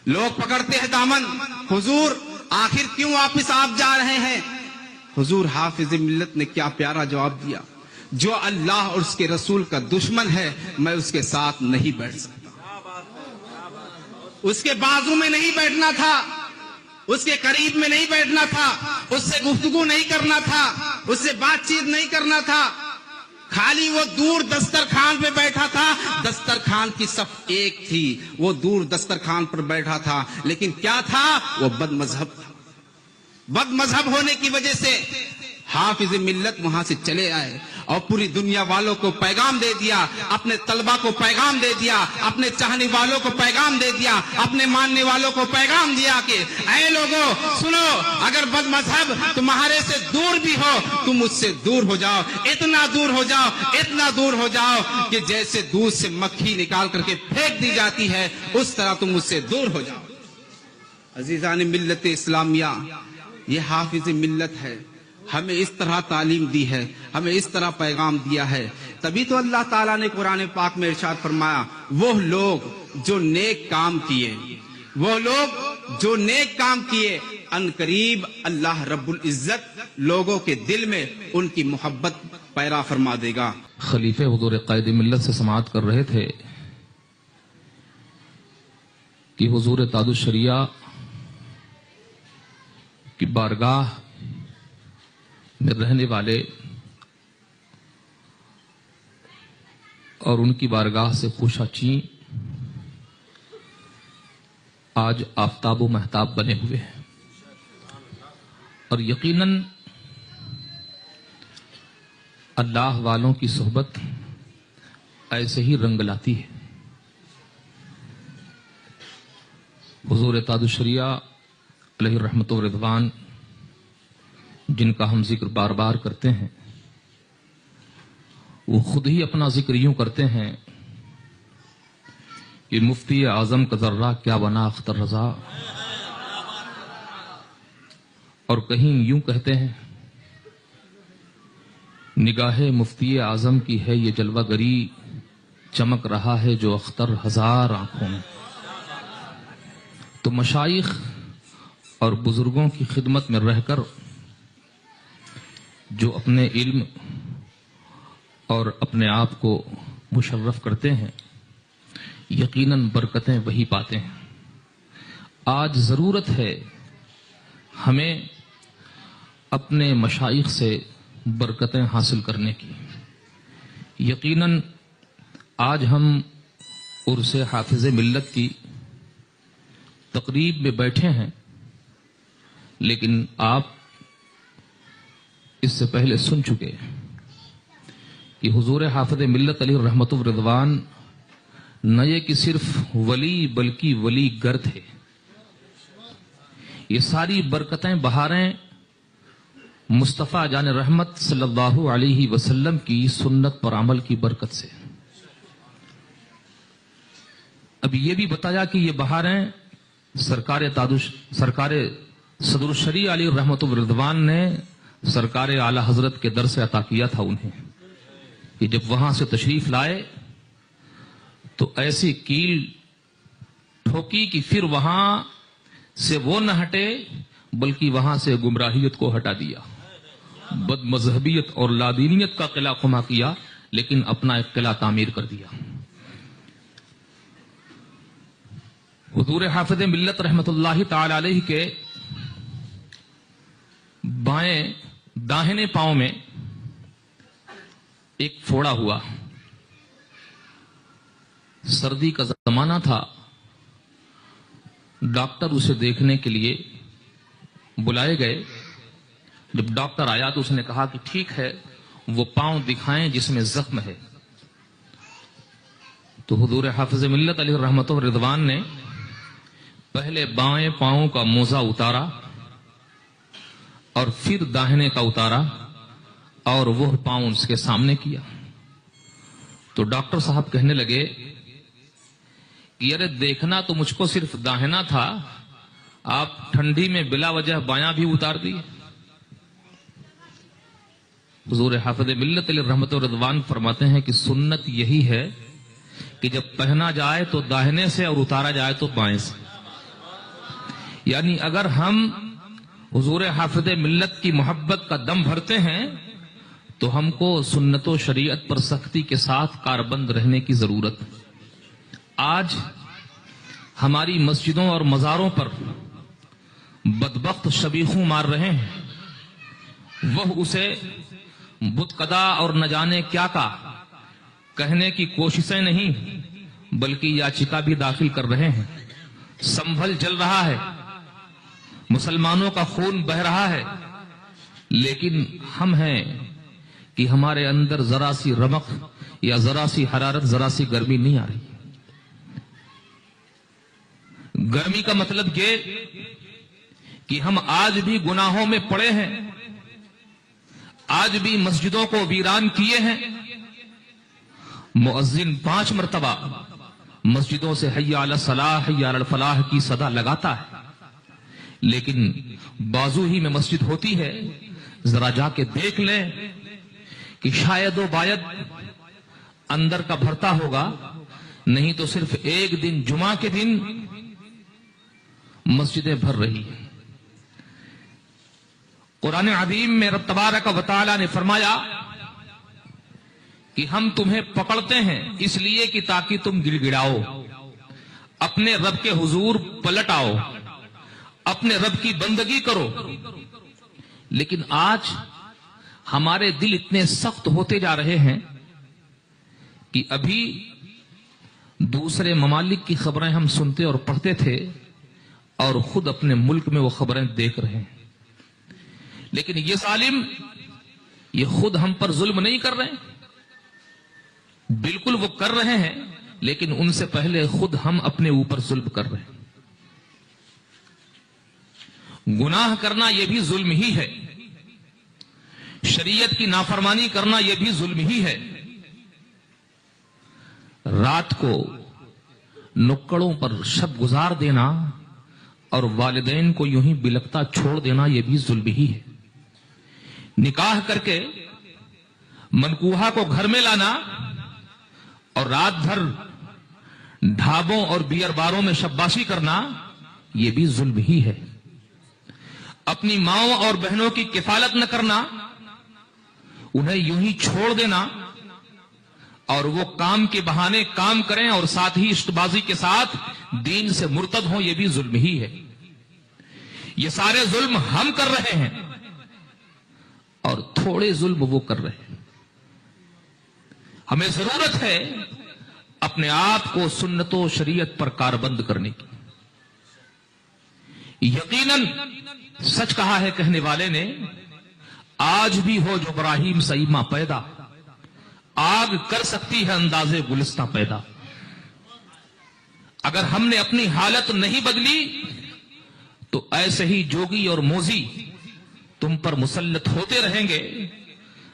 لوگ پکڑتے ہیں دامن، حضور آخر کیوں واپس آپ جا رہے ہیں؟ حضور حافظ ملت نے کیا پیارا جواب دیا، جو اللہ اور اس کے رسول کا دشمن ہے میں اس کے ساتھ نہیں بیٹھ سکتا. اس کے بازو میں نہیں بیٹھنا تھا، اس کے قریب میں نہیں بیٹھنا تھا، اس سے گفتگو نہیں کرنا تھا، اس سے بات چیت نہیں کرنا تھا. خالی وہ دور دسترخوان پہ بیٹھا تھا. دسترخوان کی صف ایک تھی، وہ دور دسترخوان پر بیٹھا تھا، لیکن کیا تھا؟ وہ بد مذہب تھا. بد مذہب ہونے کی وجہ سے حافظ ملت وہاں سے چلے آئے اور پوری دنیا والوں کو پیغام دے دیا، اپنے طلبہ کو پیغام دے دیا، اپنے چاہنے والوں کو پیغام دے دیا، اپنے ماننے والوں کو پیغام دیا کہ اے لوگوں سنو، اگر بد مذہب تمہارے سے دور بھی ہو تم اس سے دور ہو جاؤ. اتنا دور ہو جاؤ، اتنا دور ہو جاؤ کہ جیسے دودھ سے مکھی نکال کر کے پھینک دی جاتی ہے اس طرح تم اس سے دور ہو جاؤ. عزیزان ملت اسلامیہ، یہ حافظ ملت ہے، ہمیں اس طرح تعلیم دی ہے، ہمیں اس طرح پیغام دیا ہے. تبھی تو اللہ تعالیٰ نے قرآن پاک میں ارشاد فرمایا، وہ لوگ جو نیک کام کیے، وہ لوگ جو نیک کام کیے، ان قریب اللہ رب العزت لوگوں کے دل میں ان کی محبت پیدا فرما دے گا. خلیفہ حضور قائد ملت سے سماعت کر رہے تھے کہ حضور تاج الشریعہ کی بارگاہ میں رہنے والے اور ان کی بارگاہ سے پوشا چین آج آفتاب و مہتاب بنے ہوئے ہیں، اور یقیناً اللہ والوں کی صحبت ایسے ہی رنگ لاتی ہے. حضور تاج الشریعہ علیہ رحمت و رضوان جن کا ہم ذکر بار بار کرتے ہیں، وہ خود ہی اپنا ذکر یوں کرتے ہیں کہ مفتی اعظم کا ذرہ کیا بنا اختر رضا، اور کہیں یوں کہتے ہیں نگاہ مفتی اعظم کی ہے یہ جلوہ گری، چمک رہا ہے جو اختر ہزار آنکھوں میں۔ تو مشائخ اور بزرگوں کی خدمت میں رہ کر جو اپنے علم اور اپنے آپ کو مشرف کرتے ہیں یقیناً برکتیں وہی پاتے ہیں۔ آج ضرورت ہے ہمیں اپنے مشائخ سے برکتیں حاصل کرنے کی۔ یقیناً آج ہم عرس حافظ ملت کی تقریب میں بیٹھے ہیں، لیکن آپ اس سے پہلے سن چکے کہ حضور حافظ ملت علیہ رحمت الرضوان نہ یہ کہ صرف ولی بلکہ ولی گر تھے۔ یہ ساری برکتیں بہاریں مصطفیٰ جان رحمت صلی اللہ علیہ وسلم کی سنت پر عمل کی برکت سے۔ اب یہ بھی بتایا کہ یہ بہاریں سرکار صدر الشریعہ علیہ رحمت الرضوان نے سرکار اعلی حضرت کے در سے عطا کیا تھا انہیں، کہ جب وہاں سے تشریف لائے تو ایسی کیل ٹھوکی کہ پھر وہاں سے وہ نہ ہٹے بلکہ وہاں سے گمراہیت کو ہٹا دیا، بد مذہبیت اور لادینیت کا قلعہ خما کیا، لیکن اپنا ایک قلعہ تعمیر کر دیا۔ حضور حافظ ملت رحمت اللہ تعالی علیہ کے بائیں داہنے پاؤں میں ایک پھوڑا ہوا، سردی کا زمانہ تھا، ڈاکٹر اسے دیکھنے کے لیے بلائے گئے۔ جب ڈاکٹر آیا تو اس نے کہا کہ ٹھیک ہے وہ پاؤں دکھائیں جس میں زخم ہے۔ تو حضور حافظ ملت علیہ رحمت الرضوان نے پہلے بائیں پاؤں کا موزہ اتارا اور پھر داہنے کا اتارا اور وہ پاؤں اس کے سامنے کیا۔ تو ڈاکٹر صاحب کہنے لگے کہ یار دیکھنا تو مجھ کو صرف داہنا تھا، آپ ٹھنڈی میں بلا وجہ بایاں بھی اتار دیے۔ حضور حافظ ملت علیہ رحمت الرضوان فرماتے ہیں کہ سنت یہی ہے کہ جب پہنا جائے تو داہنے سے اور اتارا جائے تو بائیں سے۔ یعنی اگر ہم حضور حافظ ملت کی محبت کا دم بھرتے ہیں تو ہم کو سنت و شریعت پر سختی کے ساتھ کاربند رہنے کی ضرورت ہے۔ آج ہماری مسجدوں اور مزاروں پر بدبخت شبیخوں مار رہے ہیں، وہ اسے بت قدا اور نہ جانے کیا کا کہنے کی کوششیں نہیں بلکہ یاچکا بھی داخل کر رہے ہیں۔ سنبھل جل رہا ہے، مسلمانوں کا خون بہ رہا ہے، لیکن ہم ہیں کہ ہمارے اندر ذرا سی رمق یا ذرا سی حرارت، ذرا سی گرمی نہیں آ رہی۔ گرمی کا مطلب یہ کہ ہم آج بھی گناہوں میں پڑے ہیں، آج بھی مسجدوں کو ویران کیے ہیں۔ مؤذن 5 مرتبہ مسجدوں سے حی علی الصلاح حی علی الفلاح کی صدا لگاتا ہے، لیکن بازو ہی میں مسجد ہوتی ہے۔ ذرا جا کے دیکھ لیں کہ شاید و باید اندر کا بھرتا ہوگا، نہیں تو صرف ایک دن جمعہ کے دن مسجدیں بھر رہی ہیں۔ قرآن عظیم میں رب تبارک و تعالی نے فرمایا کہ ہم تمہیں پکڑتے ہیں اس لیے کہ تاکہ تم گڑ گڑاؤ، اپنے رب کے حضور پلٹ آؤ، اپنے رب کی بندگی کرو۔ لیکن آج ہمارے دل اتنے سخت ہوتے جا رہے ہیں کہ ابھی دوسرے ممالک کی خبریں ہم سنتے اور پڑھتے تھے اور خود اپنے ملک میں وہ خبریں دیکھ رہے ہیں، لیکن یہ ظالم یہ خود ہم پر ظلم نہیں کر رہے، بالکل وہ کر رہے ہیں، لیکن ان سے پہلے خود ہم اپنے اوپر ظلم کر رہے ہیں۔ گناہ کرنا یہ بھی ظلم ہی ہے، شریعت کی نافرمانی کرنا یہ بھی ظلم ہی ہے۔ رات کو نکڑوں پر شب گزار دینا اور والدین کو یوں ہی بلکتا چھوڑ دینا یہ بھی ظلم ہی ہے. نکاح کر کے منکوحہ کو گھر میں لانا اور رات بھر ڈھابوں اور بیئر باروں میں شباشی کرنا یہ بھی ظلم ہی ہے. اپنی ماؤں اور بہنوں کی کفالت نہ کرنا، انہیں یوں ہی چھوڑ دینا اور وہ کام کے بہانے کام کریں اور ساتھ ہی عشق بازی کے ساتھ دین سے مرتد ہوں، یہ بھی ظلم ہی ہے. یہ سارے ظلم ہم کر رہے ہیں اور تھوڑے ظلم وہ کر رہے ہیں. ہمیں ضرورت ہے اپنے آپ کو سنت و شریعت پر کاربند کرنے کی. یقیناً سچ کہا ہے کہنے والے نے، آج بھی ہو جو ابراہیم سیما پیدا، آگ کر سکتی ہے اندازے گلستہ پیدا. اگر ہم نے اپنی حالت نہیں بدلی تو ایسے ہی جوگی اور موزی تم پر مسلط ہوتے رہیں گے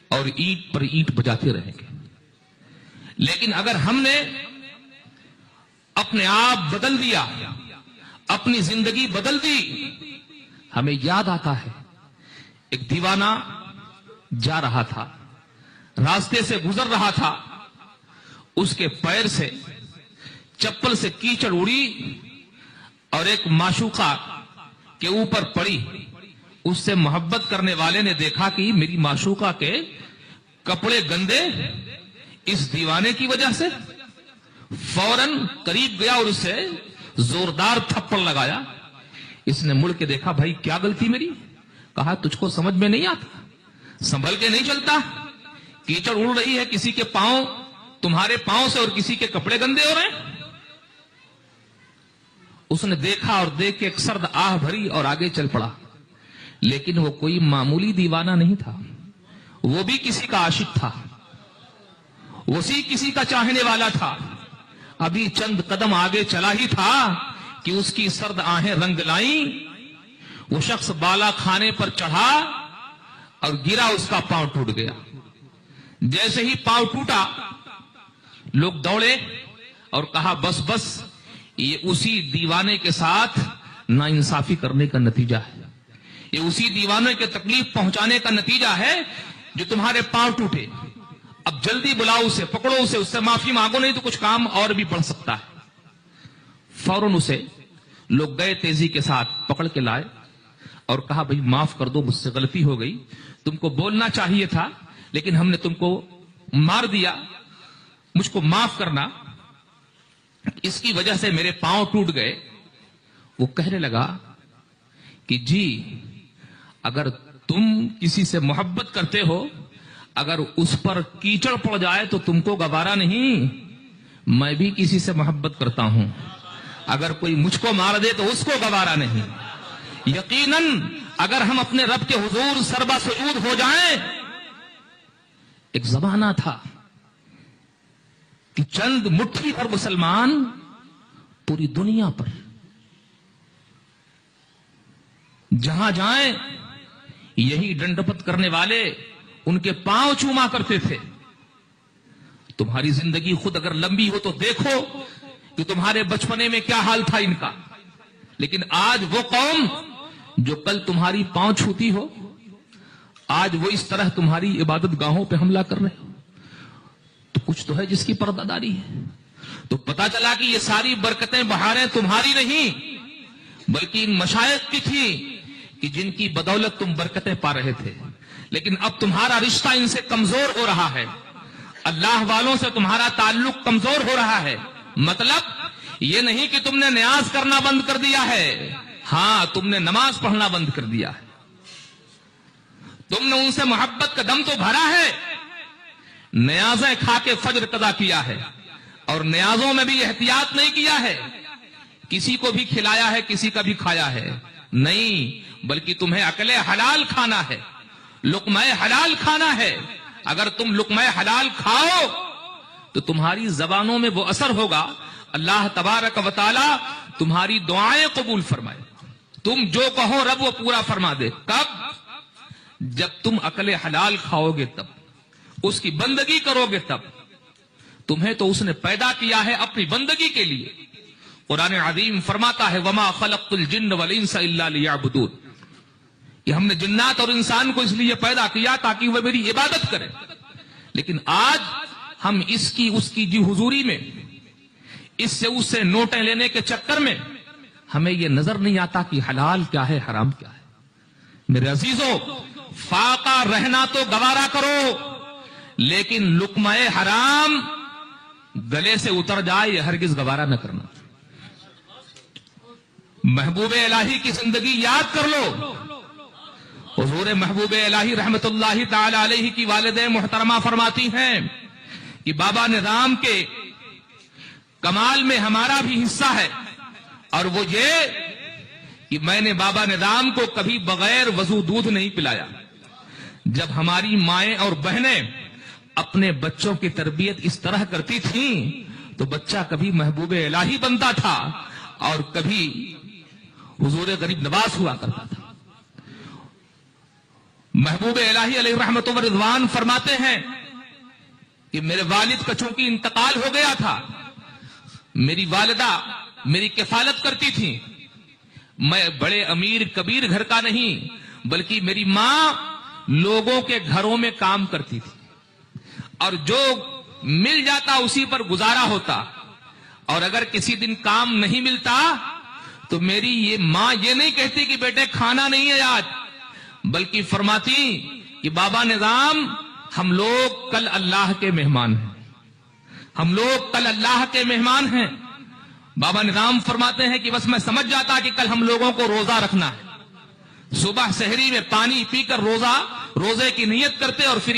اور اینٹ پر اینٹ بجاتے رہیں گے. لیکن اگر ہم نے اپنے آپ بدل دیا، اپنی زندگی بدل دی. ہمیں یاد آتا ہے ایک دیوانہ جا رہا تھا، راستے سے گزر رہا تھا، اس کے پیر سے چپل سے کیچڑ اڑی اور ایک معشوقہ کے اوپر پڑی. اس سے محبت کرنے والے نے دیکھا کہ میری معشوقہ کے کپڑے گندے اس دیوانے کی وجہ سے، فوراً قریب گیا اور اسے زوردار تھپڑ لگایا. اس نے مڑ کے دیکھا، بھائی کیا غلطی میری؟ کہا تجھ کو سمجھ میں نہیں آتا، سنبھل کے نہیں چلتا، کیچڑ اڑ رہی ہے کسی کے پاؤں، تمہارے پاؤں سے، اور کسی کے کپڑے گندے ہو رہے ہیں. اس نے دیکھا اور دیکھ کے ایک سرد آہ بھری اور آگے چل پڑا. لیکن وہ کوئی معمولی دیوانہ نہیں تھا، وہ بھی کسی کا عاشق تھا، وہی کسی کا چاہنے والا تھا. ابھی چند قدم آگے چلا ہی تھا کہ اس کی سرد آہیں رنگ لائیں. وہ شخص بالا کھانے پر چڑھا اور گرا، اس کا پاؤں ٹوٹ گیا. جیسے ہی پاؤں ٹوٹا لوگ دوڑے اور کہا بس بس، یہ اسی دیوانے کے ساتھ ناانصافی کرنے کا نتیجہ ہے، یہ اسی دیوانے کے تکلیف پہنچانے کا نتیجہ ہے جو تمہارے پاؤں ٹوٹے. اب جلدی بلاؤ اسے، پکڑو اسے، اس سے معافی مانگو، نہیں تو کچھ کام اور بھی بڑھ سکتا ہے. فوراً اسے لوگ گئے، تیزی کے ساتھ پکڑ کے لائے اور کہا بھئی معاف کر دو، مجھ سے غلطی ہو گئی، تم کو بولنا چاہیے تھا لیکن ہم نے تم کو مار دیا، مجھ کو معاف کرنا، اس کی وجہ سے میرے پاؤں ٹوٹ گئے. وہ کہنے لگا کہ جی اگر تم کسی سے محبت کرتے ہو، اگر اس پر کیچڑ پڑ جائے تو تم کو گوارا نہیں. میں بھی کسی سے محبت کرتا ہوں، اگر کوئی مجھ کو مار دے تو اس کو گوارا نہیں. یقیناً اگر ہم اپنے رب کے حضور سربا سجود ہو جائیں. ایک زمانہ تھا کہ چند مٹھی پر مسلمان پوری دنیا پر جہاں جائیں یہی ڈنڈپت کرنے والے ان کے پاؤں چوما کرتے تھے. تمہاری زندگی خود اگر لمبی ہو تو دیکھو کہ تمہارے بچپنے میں کیا حال تھا ان کا. لیکن آج وہ قوم جو کل تمہاری پاؤں چھوتی ہو، آج وہ اس طرح تمہاری عبادت گاہوں پہ حملہ کر رہے ہو، تو کچھ تو ہے جس کی پردہ داری ہے. تو پتا چلا کہ یہ ساری برکتیں بہاریں تمہاری نہیں بلکہ ان مشائخ کی تھی کہ جن کی بدولت تم برکتیں پا رہے تھے. لیکن اب تمہارا رشتہ ان سے کمزور ہو رہا ہے، اللہ والوں سے تمہارا تعلق کمزور ہو رہا ہے. مطلب یہ نہیں کہ تم نے نیاز کرنا بند کر دیا ہے، ہاں تم نے نماز پڑھنا بند کر دیا ہے. تم نے ان سے محبت کا دم تو بھرا ہے، نیازیں کھا کے فجر قضا کیا ہے اور نیازوں میں بھی احتیاط نہیں کیا ہے. کسی کو بھی کھلایا ہے، کسی کا بھی کھایا ہے نہیں، بلکہ تمہیں عقل حلال کھانا ہے، لقمہ حلال کھانا ہے. اگر تم لقمہ حلال کھاؤ تو تمہاری زبانوں میں وہ اثر ہوگا، اللہ تبارک و تعالی تمہاری دعائیں قبول فرمائے. تم جو کہو رب وہ پورا فرما دے. کب؟ جب تم عقل حلال کھاؤ گے، تب اس کی بندگی کرو گے. تب تمہیں تو اس نے پیدا کیا ہے اپنی بندگی کے لیے، قرآن عظیم فرماتا ہے وما خلقت الجن والانس الا لیعبدون، کہ ہم نے جنات اور انسان کو اس لیے پیدا کیا تاکہ وہ میری عبادت کریں. لیکن آج ہم اس کی جی حضوری میں اس سے نوٹیں لینے کے چکر میں ہمیں یہ نظر نہیں آتا کہ حلال کیا ہے حرام کیا ہے. میرے عزیزو، فاقہ رہنا تو گوارا کرو، لیکن لقمہ حرام گلے سے اتر جائے یہ ہرگز گوارا نہ کرنا. محبوب الہی کی زندگی یاد کر لو. حضور محبوب الہی رحمت اللہ تعالی علیہ کی والدہ محترمہ فرماتی ہیں کہ بابا نظام کے کمال میں ہمارا بھی حصہ ہے، اور وہ یہ کہ میں نے بابا نظام کو کبھی بغیر وضو دودھ نہیں پلایا. جب ہماری مائیں اور بہنیں اپنے بچوں کی تربیت اس طرح کرتی تھیں تو بچہ کبھی محبوب الہی بنتا تھا اور کبھی حضور غریب نواز ہوا کرتا تھا. محبوب الہی علیہ رحمت و رضوان فرماتے ہیں کہ میرے والد کا چونکہ انتقال ہو گیا تھا، میری والدہ میری کفالت کرتی تھی. میں بڑے امیر کبیر گھر کا نہیں، بلکہ میری ماں لوگوں کے گھروں میں کام کرتی تھی، اور جو مل جاتا اسی پر گزارا ہوتا. اور اگر کسی دن کام نہیں ملتا تو میری یہ ماں یہ نہیں کہتی کہ بیٹے کھانا نہیں ہے آج، بلکہ فرماتی کہ بابا نظام ہم لوگ کل اللہ کے مہمان ہیں، ہم لوگ کل اللہ کے مہمان ہیں. بابا نظام فرماتے ہیں کہ بس میں سمجھ جاتا کہ کل ہم لوگوں کو روزہ رکھنا ہے. صبح سحری میں پانی پی کر روزے کی نیت کرتے اور پھر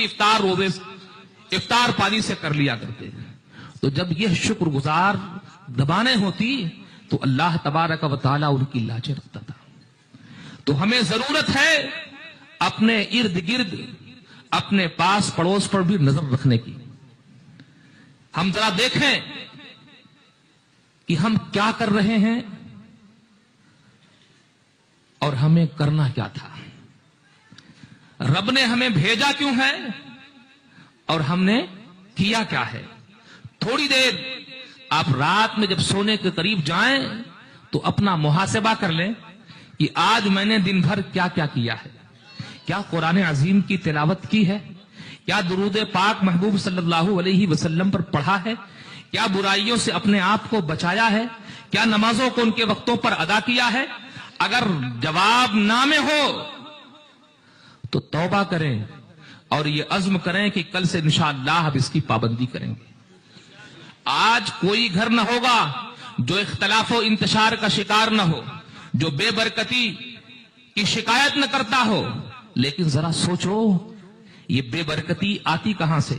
افطار پانی سے کر لیا کرتے. تو جب یہ شکر گزار دبانے ہوتی تو اللہ تبارک و تعالیٰ ان کی لاجیں رکھتا تھا. تو ہمیں ضرورت ہے اپنے ارد گرد اپنے پاس پڑوس پر بھی نظر رکھنے کی. ہم ذرا دیکھیں کہ ہم کیا کر رہے ہیں اور ہمیں کرنا کیا تھا. رب نے ہمیں بھیجا کیوں ہے اور ہم نے کیا کیا ہے. تھوڑی دیر آپ رات میں جب سونے کے قریب جائیں تو اپنا محاسبہ کر لیں کہ آج میں نے دن بھر کیا کیا کیا ہے. کیا قرآن عظیم کی تلاوت کی ہے؟ کیا درود پاک محبوب صلی اللہ علیہ وسلم پر پڑھا ہے؟ کیا برائیوں سے اپنے آپ کو بچایا ہے؟ کیا نمازوں کو ان کے وقتوں پر ادا کیا ہے؟ اگر جواب نہ میں ہو تو توبہ کریں اور یہ عزم کریں کہ کل سے انشاءاللہ اب اس کی پابندی کریں گے. آج کوئی گھر نہ ہوگا جو اختلاف و انتشار کا شکار نہ ہو، جو بے برکتی کی شکایت نہ کرتا ہو. لیکن ذرا سوچو یہ بے برکتی آتی کہاں سے؟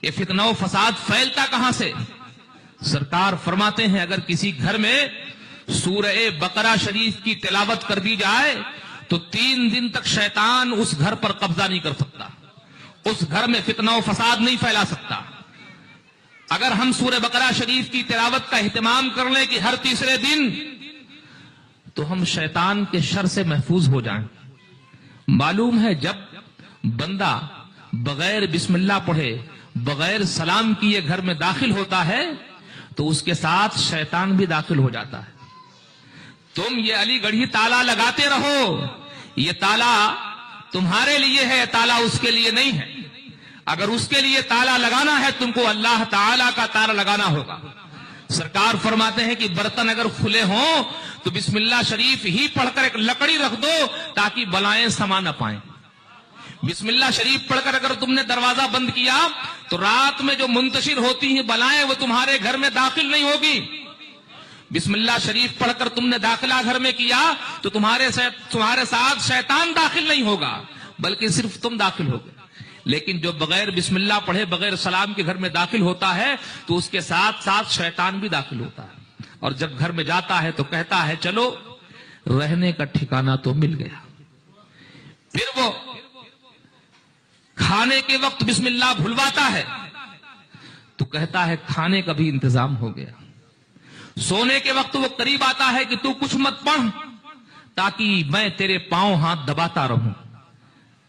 یہ فتنہ و فساد پھیلتا کہاں سے؟ سرکار فرماتے ہیں اگر کسی گھر میں سورہ بقرہ شریف کی تلاوت کر دی جائے تو 3 دن تک شیطان اس گھر پر قبضہ نہیں کر سکتا، اس گھر میں فتنہ و فساد نہیں پھیلا سکتا. اگر ہم سورہ بقرہ شریف کی تلاوت کا اہتمام کر لیں کہ ہر تیسرے دن، تو ہم شیطان کے شر سے محفوظ ہو جائیں. معلوم ہے جب بندہ بغیر بسم اللہ پڑھے بغیر سلام کیے گھر میں داخل ہوتا ہے تو اس کے ساتھ شیطان بھی داخل ہو جاتا ہے. تم یہ علی گڑھی تالا لگاتے رہو، یہ تالا تمہارے لیے ہے، تالا اس کے لیے نہیں ہے. اگر اس کے لیے تالا لگانا ہے تم کو اللہ تعالی کا تالا لگانا ہوگا. سرکار فرماتے ہیں کہ برتن اگر کھلے ہوں تو بسم اللہ شریف ہی پڑھ کر ایک لکڑی رکھ دو تاکہ بلائیں سما نہ پائیں. بسم اللہ شریف پڑھ کر اگر تم نے دروازہ بند کیا تو رات میں جو منتشر ہوتی ہیں بلائیں وہ تمہارے گھر میں داخل نہیں ہوگی. بسم اللہ شریف پڑھ کر تم نے داخلہ گھر میں کیا تو تمہارے ساتھ شیطان داخل نہیں ہوگا بلکہ صرف تم داخل ہوگے. لیکن جو بغیر بسم اللہ پڑھے بغیر سلام کے گھر میں داخل ہوتا ہے تو اس کے ساتھ ساتھ شیطان بھی داخل ہوتا ہے. اور جب گھر میں جاتا ہے تو کہتا ہے چلو رہنے کا ٹھکانہ تو مل گیا. پھر وہ کھانے کے وقت بسم اللہ بھلواتا ہے تو کہتا ہے کھانے کا بھی انتظام ہو گیا. سونے کے وقت وہ قریب آتا ہے کہ تو کچھ مت پڑھ تاکہ میں تیرے پاؤں ہاتھ دباتا رہوں،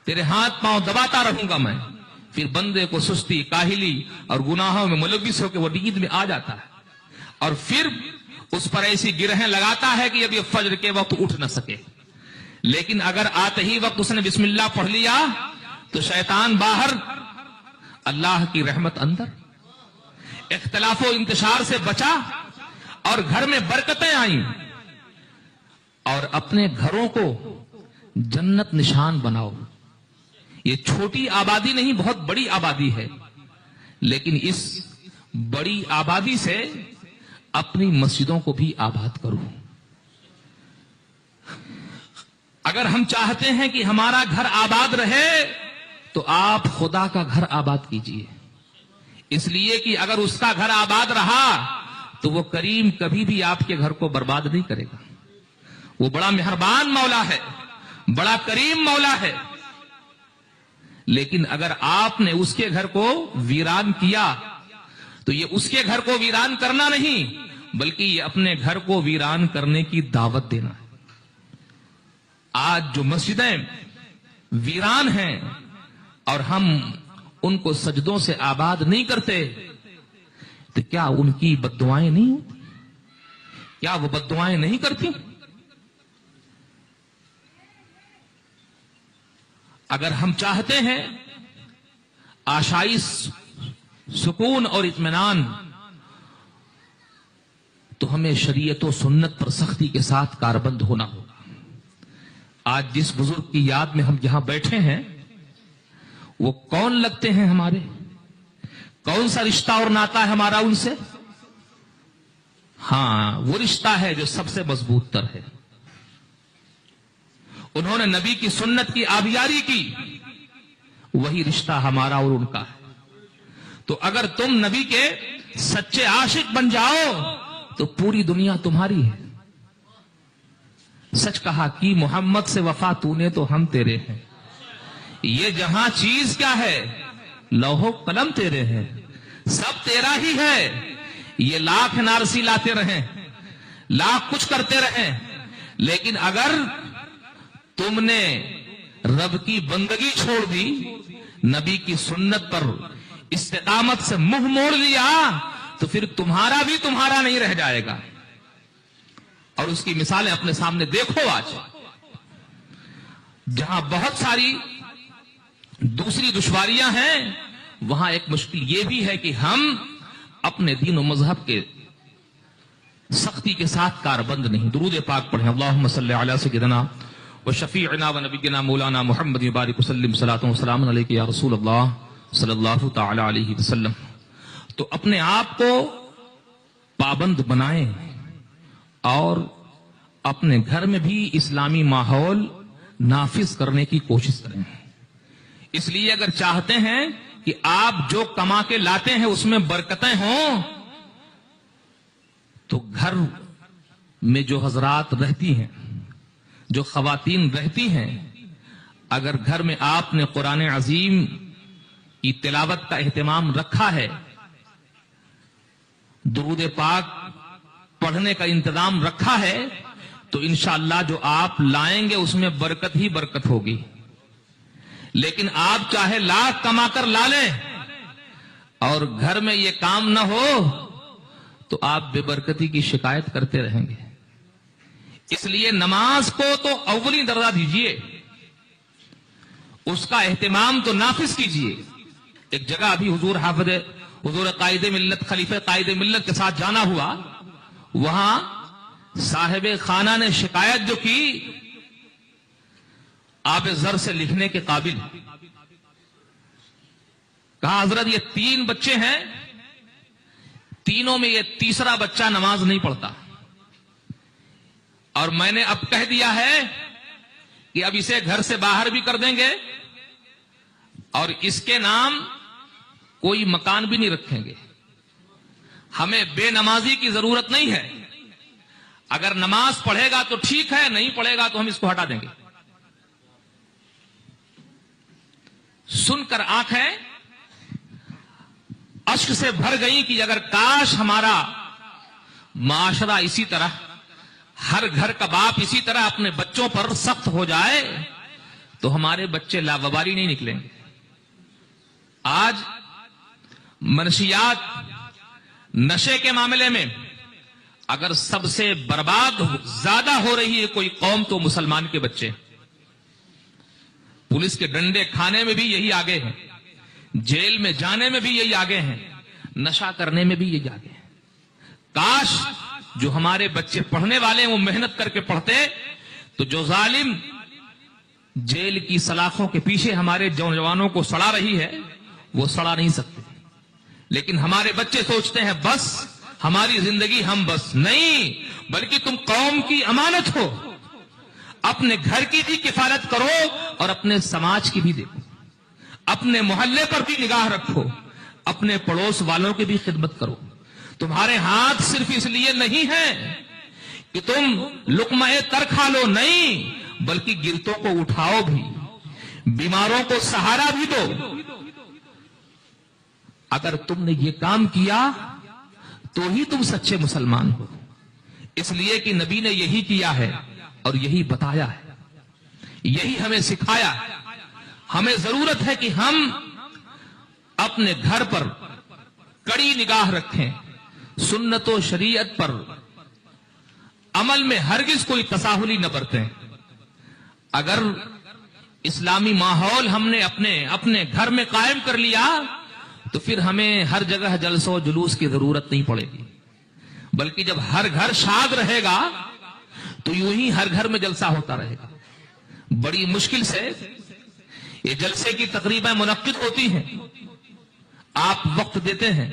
تیرے ہاتھ پاؤں دباتا رہوں گا میں. پھر بندے کو سستی کاہلی اور گناہوں میں ملوث ہو کے وہ نیند میں آ جاتا ہے. اور پھر اس پر ایسی گرہیں لگاتا ہے کہ اب یہ فجر کے وقت اٹھ نہ سکے. لیکن اگر آتے ہی وقت اس نے بسم اللہ پڑھ لیا تو شیطان باہر، اللہ کی رحمت اندر، اختلاف و انتشار سے بچا اور گھر میں برکتیں آئیں. اور اپنے گھروں کو جنت نشان بناؤ. یہ چھوٹی آبادی نہیں، بہت بڑی آبادی ہے، لیکن اس بڑی آبادی سے اپنی مسجدوں کو بھی آباد کرو. اگر ہم چاہتے ہیں کہ ہمارا گھر آباد رہے تو آپ خدا کا گھر آباد کیجئے. اس لیے کہ اگر اس کا گھر آباد رہا تو وہ کریم کبھی بھی آپ کے گھر کو برباد نہیں کرے گا. وہ بڑا مہربان مولا ہے، بڑا کریم مولا ہے. لیکن اگر آپ نے اس کے گھر کو ویران کیا تو یہ اس کے گھر کو ویران کرنا نہیں، بلکہ یہ اپنے گھر کو ویران کرنے کی دعوت دینا ہے. آج جو مسجدیں ویران ہیں اور ہم ان کو سجدوں سے آباد نہیں کرتے تو کیا ان کی بددعائیں نہیں ہوتی؟ کیا وہ بددعائیں نہیں کرتی؟ اگر ہم چاہتے ہیں آشائش، سکون اور اطمینان، تو ہمیں شریعت و سنت پر سختی کے ساتھ کاربند ہونا ہوگا. آج جس بزرگ کی یاد میں ہم یہاں بیٹھے ہیں وہ کون لگتے ہیں ہمارے؟ کون سا رشتہ اور ناتا ہے ہمارا ان سے؟ ہاں، وہ رشتہ ہے جو سب سے مضبوط تر ہے. انہوں نے نبی کی سنت کی آبیاری کی، وہی رشتہ ہمارا اور ان کا ہے. تو اگر تم نبی کے سچے عاشق بن جاؤ تو پوری دنیا تمہاری ہے. سچ کہا کہ محمد سے وفا تو نے تو ہم تیرے ہیں. یہ جہاں چیز کیا ہے، لوح و قلم تیرے ہیں، سب تیرا ہی ہے. یہ لاکھ نارسی لاتے رہیں، لاکھ کچھ کرتے رہیں، لیکن اگر تم نے رب کی بندگی چھوڑ دی، نبی کی سنت پر استقامت سے منہ موڑ لیا، تو پھر تمہارا بھی تمہارا نہیں رہ جائے گا. اور اس کی مثالیں اپنے سامنے دیکھو. آج جہاں بہت ساری دوسری دشواریاں ہیں، وہاں ایک مشکل یہ بھی ہے کہ ہم اپنے دین و مذہب کے سختی کے ساتھ کاربند نہیں. درود پاک پڑھیں. اللہم صلی علی سیدنا و شفیعنا و نبینا مولانا محمد بارک وسلم صلاۃ و سلام علیک یا رسول اللہ صلی اللہ تعالی علیہ وسلم. تو اپنے آپ کو پابند بنائیں اور اپنے گھر میں بھی اسلامی ماحول نافذ کرنے کی کوشش کریں. اس لیے اگر چاہتے ہیں کہ آپ جو کما کے لاتے ہیں اس میں برکتیں ہوں، تو گھر میں جو حضرات رہتی ہیں، جو خواتین رہتی ہیں، اگر گھر میں آپ نے قرآن عظیم کی تلاوت کا اہتمام رکھا ہے، درود پاک پڑھنے کا انتظام رکھا ہے، تو انشاءاللہ جو آپ لائیں گے اس میں برکت ہی برکت ہوگی. لیکن آپ چاہے لاکھ کما کر لا لیں اور گھر میں یہ کام نہ ہو تو آپ بے برکتی کی شکایت کرتے رہیں گے. اس لیے نماز کو تو اولی درجہ دیجئے، اس کا اہتمام تو نافذ کیجئے. ایک جگہ ابھی حضور قائد ملت، خلیفہ قائد ملت کے ساتھ جانا ہوا. وہاں صاحب خانہ نے شکایت جو کی، آپ زر سے لکھنے کے قابل. کہا حضرت یہ 3 بچے ہیں، تینوں میں یہ تیسرا بچہ نماز نہیں پڑھتا، اور میں نے اب کہہ دیا ہے کہ اب اسے گھر سے باہر بھی کر دیں گے اور اس کے نام کوئی مکان بھی نہیں رکھیں گے. ہمیں بے نمازی کی ضرورت نہیں ہے. اگر نماز پڑھے گا تو ٹھیک ہے، نہیں پڑھے گا تو ہم اس کو ہٹا دیں گے. سن کر آنکھیں اشک سے بھر گئی کہ اگر کاش ہمارا معاشرہ اسی طرح، ہر گھر کا باپ اسی طرح اپنے بچوں پر سخت ہو جائے تو ہمارے بچے لاوباری نہیں نکلیں گے. آج منشیات، نشے کے معاملے میں اگر سب سے برباد زیادہ ہو رہی ہے کوئی قوم تو مسلمان کے بچے. پولیس کے ڈنڈے کھانے میں بھی یہی آگے ہیں, جیل میں جانے میں بھی یہی آگے ہیں, نشہ کرنے میں بھی یہی آگے ہیں. کاش جو ہمارے بچے پڑھنے والے ہیں وہ محنت کر کے پڑھتے, تو جو ظالم جیل کی سلاخوں کے پیچھے ہمارے جوانوں کو سڑا رہی ہے وہ سڑا نہیں سکتے. لیکن ہمارے بچے سوچتے ہیں بس ہماری زندگی ہم بس نہیں, بلکہ تم قوم کی امانت ہو. اپنے گھر کی بھی کفالت کرو اور اپنے سماج کی بھی دیکھو, اپنے محلے پر بھی نگاہ رکھو, اپنے پڑوس والوں کی بھی خدمت کرو. تمہارے ہاتھ صرف اس لیے نہیں ہے کہ تم لقمہ تر کھا لو, نہیں, بلکہ گرتوں کو اٹھاؤ بھی, بیماروں کو سہارا بھی دو. اگر تم نے یہ کام کیا تو ہی تم سچے مسلمان ہو. اس لیے کہ نبی نے یہی کیا ہے اور یہی بتایا ہے, یہی ہمیں سکھایا ہے. ہمیں ضرورت ہے کہ ہم اپنے گھر پر کڑی نگاہ رکھیں, سنت و شریعت پر عمل میں ہرگز کوئی تساہلی نہ برتیں. اگر اسلامی ماحول ہم نے اپنے گھر میں قائم کر لیا تو پھر ہمیں ہر جگہ جلسوں و جلوس کی ضرورت نہیں پڑے گی, بلکہ جب ہر گھر شاد رہے گا تو یوں ہی ہر گھر میں جلسہ ہوتا رہے گا. بڑی مشکل سے یہ جلسے کی تقریبیں منعقد ہوتی ہیں, آپ وقت دیتے ہیں,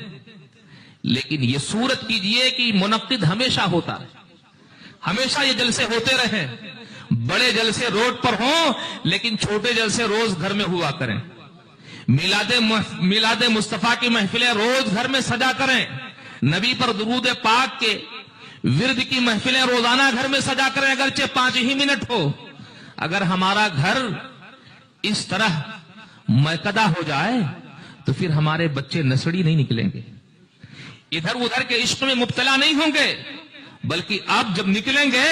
لیکن یہ صورت کیجئے کہ منعقد ہمیشہ ہوتا رہے, ہمیشہ یہ جلسے ہوتے رہیں. بڑے جلسے روڈ پر ہوں لیکن چھوٹے جلسے روز گھر میں ہوا کریں. میلاد مصطفیٰ کی محفلیں روز گھر میں سجا کریں. نبی پر درود پاک کے ورد کی محفلیں روزانہ گھر میں سجا کریں, اگرچہ 5 ہی منٹ ہو. اگر ہمارا گھر اس طرح میکدہ ہو جائے تو پھر ہمارے بچے نسڑی نہیں نکلیں گے, ادھر ادھر کے عشق میں مبتلا نہیں ہوں گے, بلکہ آپ جب نکلیں گے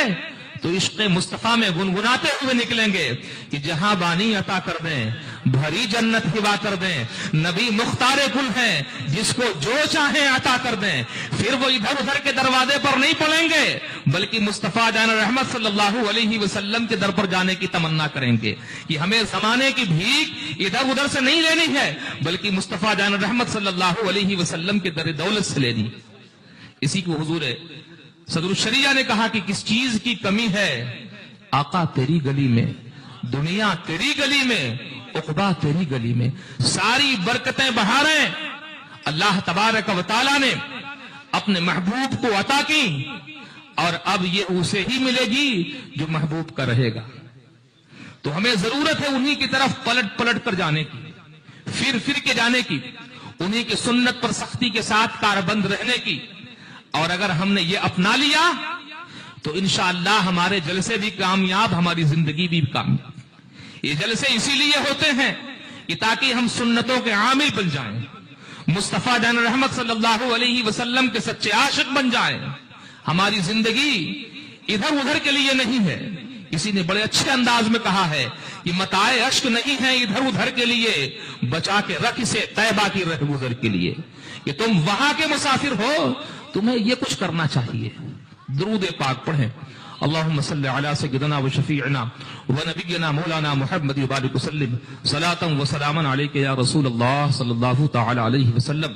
تو عشق مصطفیٰ میں گنگناتے ہوئے نکلیں گے کہ جہاں بانی عطا کر دیں, بھری جنت ہوا کر دیں, نبی مختار کل ہیں, جس کو جو چاہیں عطا کر دیں. پھر وہ ادھر ادھر کے دروازے پر نہیں پڑیں گے, بلکہ مصطفیٰ جان رحمت صلی اللہ علیہ وسلم کے در پر جانے کی تمنا کریں گے کہ ہمیں زمانے کی بھیک ادھر ادھر سے نہیں لینی ہے, بلکہ مصطفیٰ جان رحمت صلی اللہ علیہ وسلم کے در دولت سے لینی. اسی کو حضور صدر الشریعہ نے کہا کہ کس چیز کی کمی ہے, آقا تیری گلی میں, دنیا تیری گلی میں, عقبہ تیری گلی میں. ساری برکتیں بہاریں اللہ تبارک و تعالی نے اپنے محبوب کو عطا کی, اور اب یہ اسے ہی ملے گی جو محبوب کا رہے گا. تو ہمیں ضرورت ہے انہی کی طرف پلٹ پلٹ کر جانے کی, پھر کے جانے کی, انہی کی سنت پر سختی کے ساتھ کاربند رہنے کی. اور اگر ہم نے یہ اپنا لیا تو انشاءاللہ ہمارے جلسے بھی کامیاب, ہماری زندگی بھی کامیاب. یہ جلسے اسی لیے ہوتے ہیں کہ تاکہ ہم سنتوں کے عامل بن جائیں, مصطفیٰ جان رحمت صلی اللہ علیہ وسلم کے سچے عاشق بن جائیں. ہماری زندگی ادھر ادھر کے لیے نہیں ہے. کسی نے بڑے اچھے انداز میں کہا ہے کہ متاع اشک نہیں ہے ادھر ادھر کے لیے, بچا کے رکھ اسے طیبہ کی رہ گزر کے لیے. کہ تم وہاں کے مسافر ہو, تمہیں یہ کچھ کرنا چاہیے. درود پاک پڑھیں. اللهم صل على سيدنا وشفيعنا ونبينا مولانا محمد وبارك وسلم صلاة وسلاما عليك يا رسول الله صلی اللہ تعالی علیہ وسلم.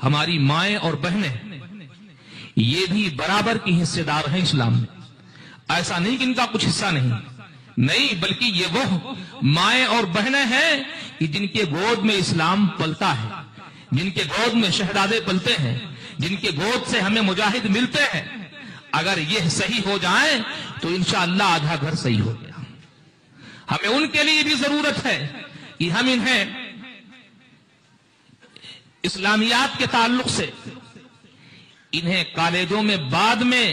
ہماری مائیں اور بہنیں یہ بھی برابر کی حصے دار ہیں اسلام میں. ایسا نہیں کہ ان کا کچھ حصہ نہیں, بلکہ یہ وہ مائیں اور بہنیں ہیں کہ جن کے گود میں اسلام پلتا ہے, جن کے گود میں شہزادے پلتے ہیں, جن کے گود سے ہمیں مجاہد ملتے ہیں. اگر یہ صحیح ہو جائیں تو انشاءاللہ آدھا گھر صحیح ہو گیا. ہمیں ان کے لیے بھی ضرورت ہے کہ ہم انہیں اسلامیات کے تعلق سے انہیں کالجوں میں بعد میں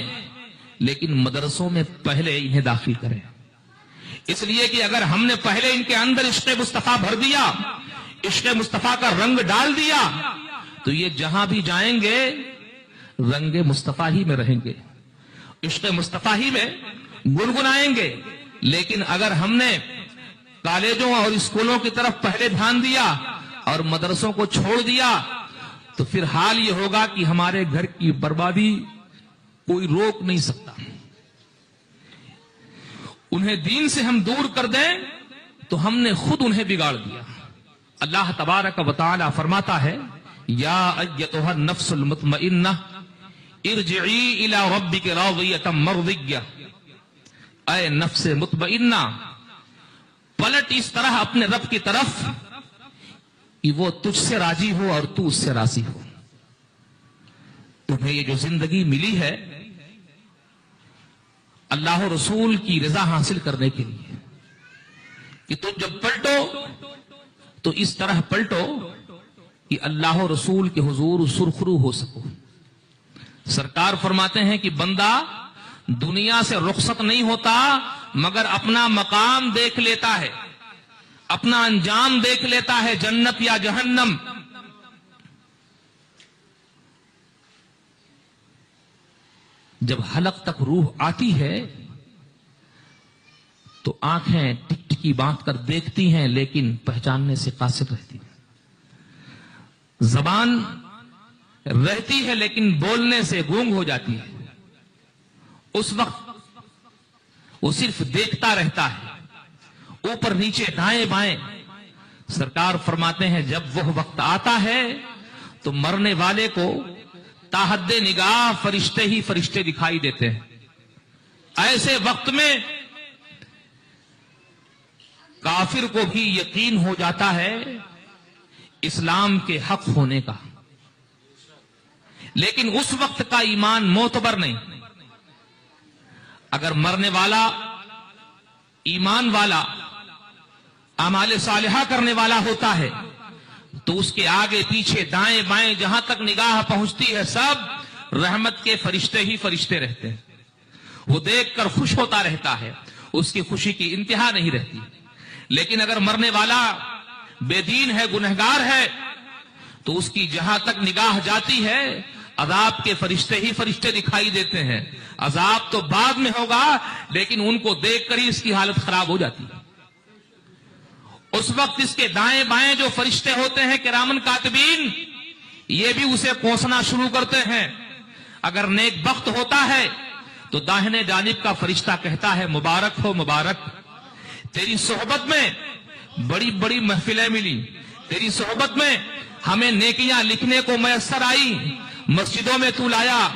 لیکن مدرسوں میں پہلے انہیں داخل کریں. اس لیے کہ اگر ہم نے پہلے ان کے اندر عشق مصطفیٰ بھر دیا, عشق مصطفیٰ کا رنگ ڈال دیا, تو یہ جہاں بھی جائیں گے رنگ مصطفیٰ ہی میں رہیں گے, عشق مصطفیٰ ہی میں گنگنائیں گے. لیکن اگر ہم نے کالجوں اور اسکولوں کی طرف پہلے دھیان دیا اور مدرسوں کو چھوڑ دیا تو پھر حال یہ ہوگا کہ ہمارے گھر کی بربادی کوئی روک نہیں سکتا. انہیں دین سے ہم دور کر دیں تو ہم نے خود انہیں بگاڑ دیا. اللہ تبارک و تعالی فرماتا ہے یا ایتھا النفس المطمئنہ ارجعی الی ربک راضیۃ مرضیہ. اے نفس مطمئنہ پلٹ اس طرح اپنے رب کی طرف کہ وہ تجھ سے راضی ہو اور تو اس سے راضی ہو. تمہیں یہ جو زندگی ملی ہے اللہ و رسول کی رضا حاصل کرنے کے لیے کہ تم جب پلٹو تو اس طرح پلٹو کہ اللہ و رسول کے حضور سرخرو ہو سکو. سرکار فرماتے ہیں کہ بندہ دنیا سے رخصت نہیں ہوتا مگر اپنا مقام دیکھ لیتا ہے, اپنا انجام دیکھ لیتا ہے, جنت یا جہنم. جب حلق تک روح آتی ہے تو آنکھیں ٹکٹکی باندھ کر دیکھتی ہیں لیکن پہچاننے سے قاصر رہتی ہیں. زبان رہتی ہے لیکن بولنے سے گونگ ہو جاتی ہے. اس وقت وہ صرف دیکھتا رہتا ہے, اوپر نیچے دائیں بائیں. سرکار فرماتے ہیں جب وہ وقت آتا ہے تو مرنے والے کو تاحد نگاہ فرشتے ہی فرشتے دکھائی دیتے ہیں. ایسے وقت میں کافر کو بھی یقین ہو جاتا ہے اسلام کے حق ہونے کا, لیکن اس وقت کا ایمان معتبر نہیں. اگر مرنے والا ایمان والا اعمال صالحہ کرنے والا ہوتا ہے تو اس کے آگے پیچھے دائیں بائیں جہاں تک نگاہ پہنچتی ہے سب رحمت کے فرشتے ہی فرشتے رہتے ہیں. وہ دیکھ کر خوش ہوتا رہتا ہے, اس کی خوشی کی انتہا نہیں رہتی. لیکن اگر مرنے والا بے دین ہے, گنہگار ہے, تو اس کی جہاں تک نگاہ جاتی ہے عذاب کے فرشتے ہی فرشتے دکھائی دیتے ہیں. عذاب تو بعد میں ہوگا لیکن ان کو دیکھ کر ہی اس کی حالت خراب ہو جاتی ہے. اس وقت اس کے دائیں بائیں جو فرشتے ہوتے ہیں کرامن کاتبین, یہ بھی اسے کوسنا شروع کرتے ہیں. اگر نیک بخت ہوتا ہے تو داہنے جانب کا فرشتہ کہتا ہے مبارک ہو مبارک, تیری صحبت میں بڑی بڑی محفلیں ملی, تیری صحبت میں ہمیں نیکیاں لکھنے کو میسر آئی, مسجدوں میں تو لایا,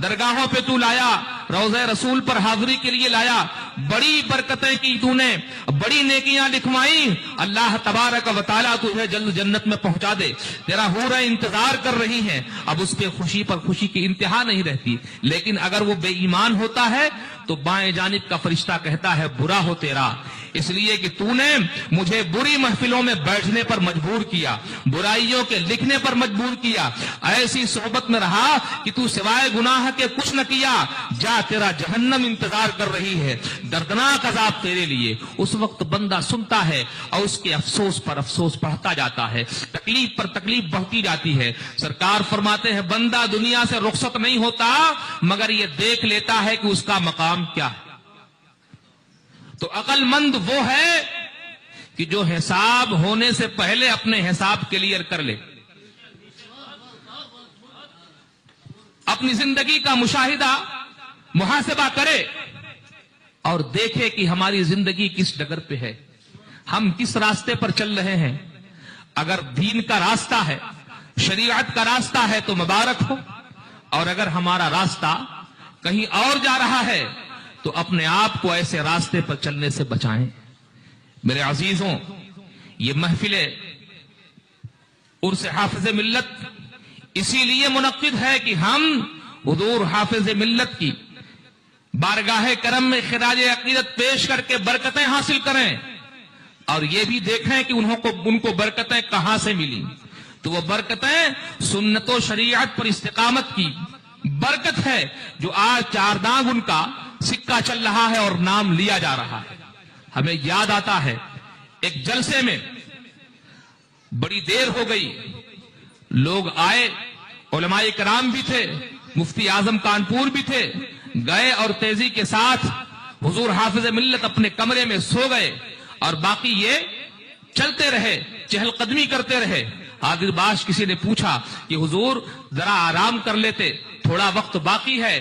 درگاہوں پہ تو لایا, روضہ رسول پر حاضری کے لیے لایا, بڑی برکتیں کی تو نے, بڑی نیکیاں لکھوائی. اللہ تبارک و تعالیٰ تجھے جلد جنت میں پہنچا دے, تیرا حوریں انتظار کر رہی ہیں. اب اس پہ خوشی پر خوشی کی انتہا نہیں رہتی. لیکن اگر وہ بے ایمان ہوتا ہے تو بائیں جانب کا فرشتہ کہتا ہے برا ہو تیرا, اس لیے کہ تو نے مجھے بری محفلوں میں بیٹھنے پر مجبور کیا, برائیوں کے لکھنے پر مجبور کیا, ایسی صحبت میں رہا کہ تو سوائے گناہ کے کچھ نہ کیا. جا تیرا جہنم انتظار کر رہی ہے, دردناک عذاب تیرے لیے. اس وقت بندہ سنتا ہے اور اس کے افسوس پر افسوس بڑھتا جاتا ہے, تکلیف پر تکلیف بڑھتی جاتی ہے. سرکار فرماتے ہیں بندہ دنیا سے رخصت نہیں ہوتا مگر یہ دیکھ لیتا ہے کہ اس کا مقام کیا ہے. تو عقل مند وہ ہے کہ جو حساب ہونے سے پہلے اپنے حساب کلیئر کر لے, اپنی زندگی کا مشاہدہ محاسبہ کرے اور دیکھے کہ ہماری زندگی کس ڈگر پہ ہے, ہم کس راستے پر چل رہے ہیں. اگر دین کا راستہ ہے, شریعت کا راستہ ہے تو مبارک ہو, اور اگر ہمارا راستہ کہیں اور جا رہا ہے تو اپنے آپ کو ایسے راستے پر چلنے سے بچائیں. میرے عزیزوں, یہ محفل عرس حافظ ملت اسی لیے منعقد ہے کہ ہم حضور حافظ ملت کی بارگاہ کرم میں خراج عقیدت پیش کر کے برکتیں حاصل کریں, اور یہ بھی دیکھیں کہ ان کو برکتیں کہاں سے ملی. تو وہ برکتیں سنت و شریعت پر استقامت کی برکت ہے جو آج چار دانگ ان کا سکہ چل رہا ہے اور نام لیا جا رہا ہے. ہمیں یاد آتا ہے ایک جلسے میں بڑی دیر ہو گئی, لوگ آئے, علماء کرام بھی تھے, مفتی اعظم کانپور بھی تھے, گئے اور تیزی کے ساتھ حضور حافظ ملت اپنے کمرے میں سو گئے, اور باقی یہ چلتے رہے, چہل قدمی کرتے رہے. حاضر باش کسی نے پوچھا کہ حضور ذرا آرام کر لیتے, تھوڑا وقت باقی ہے,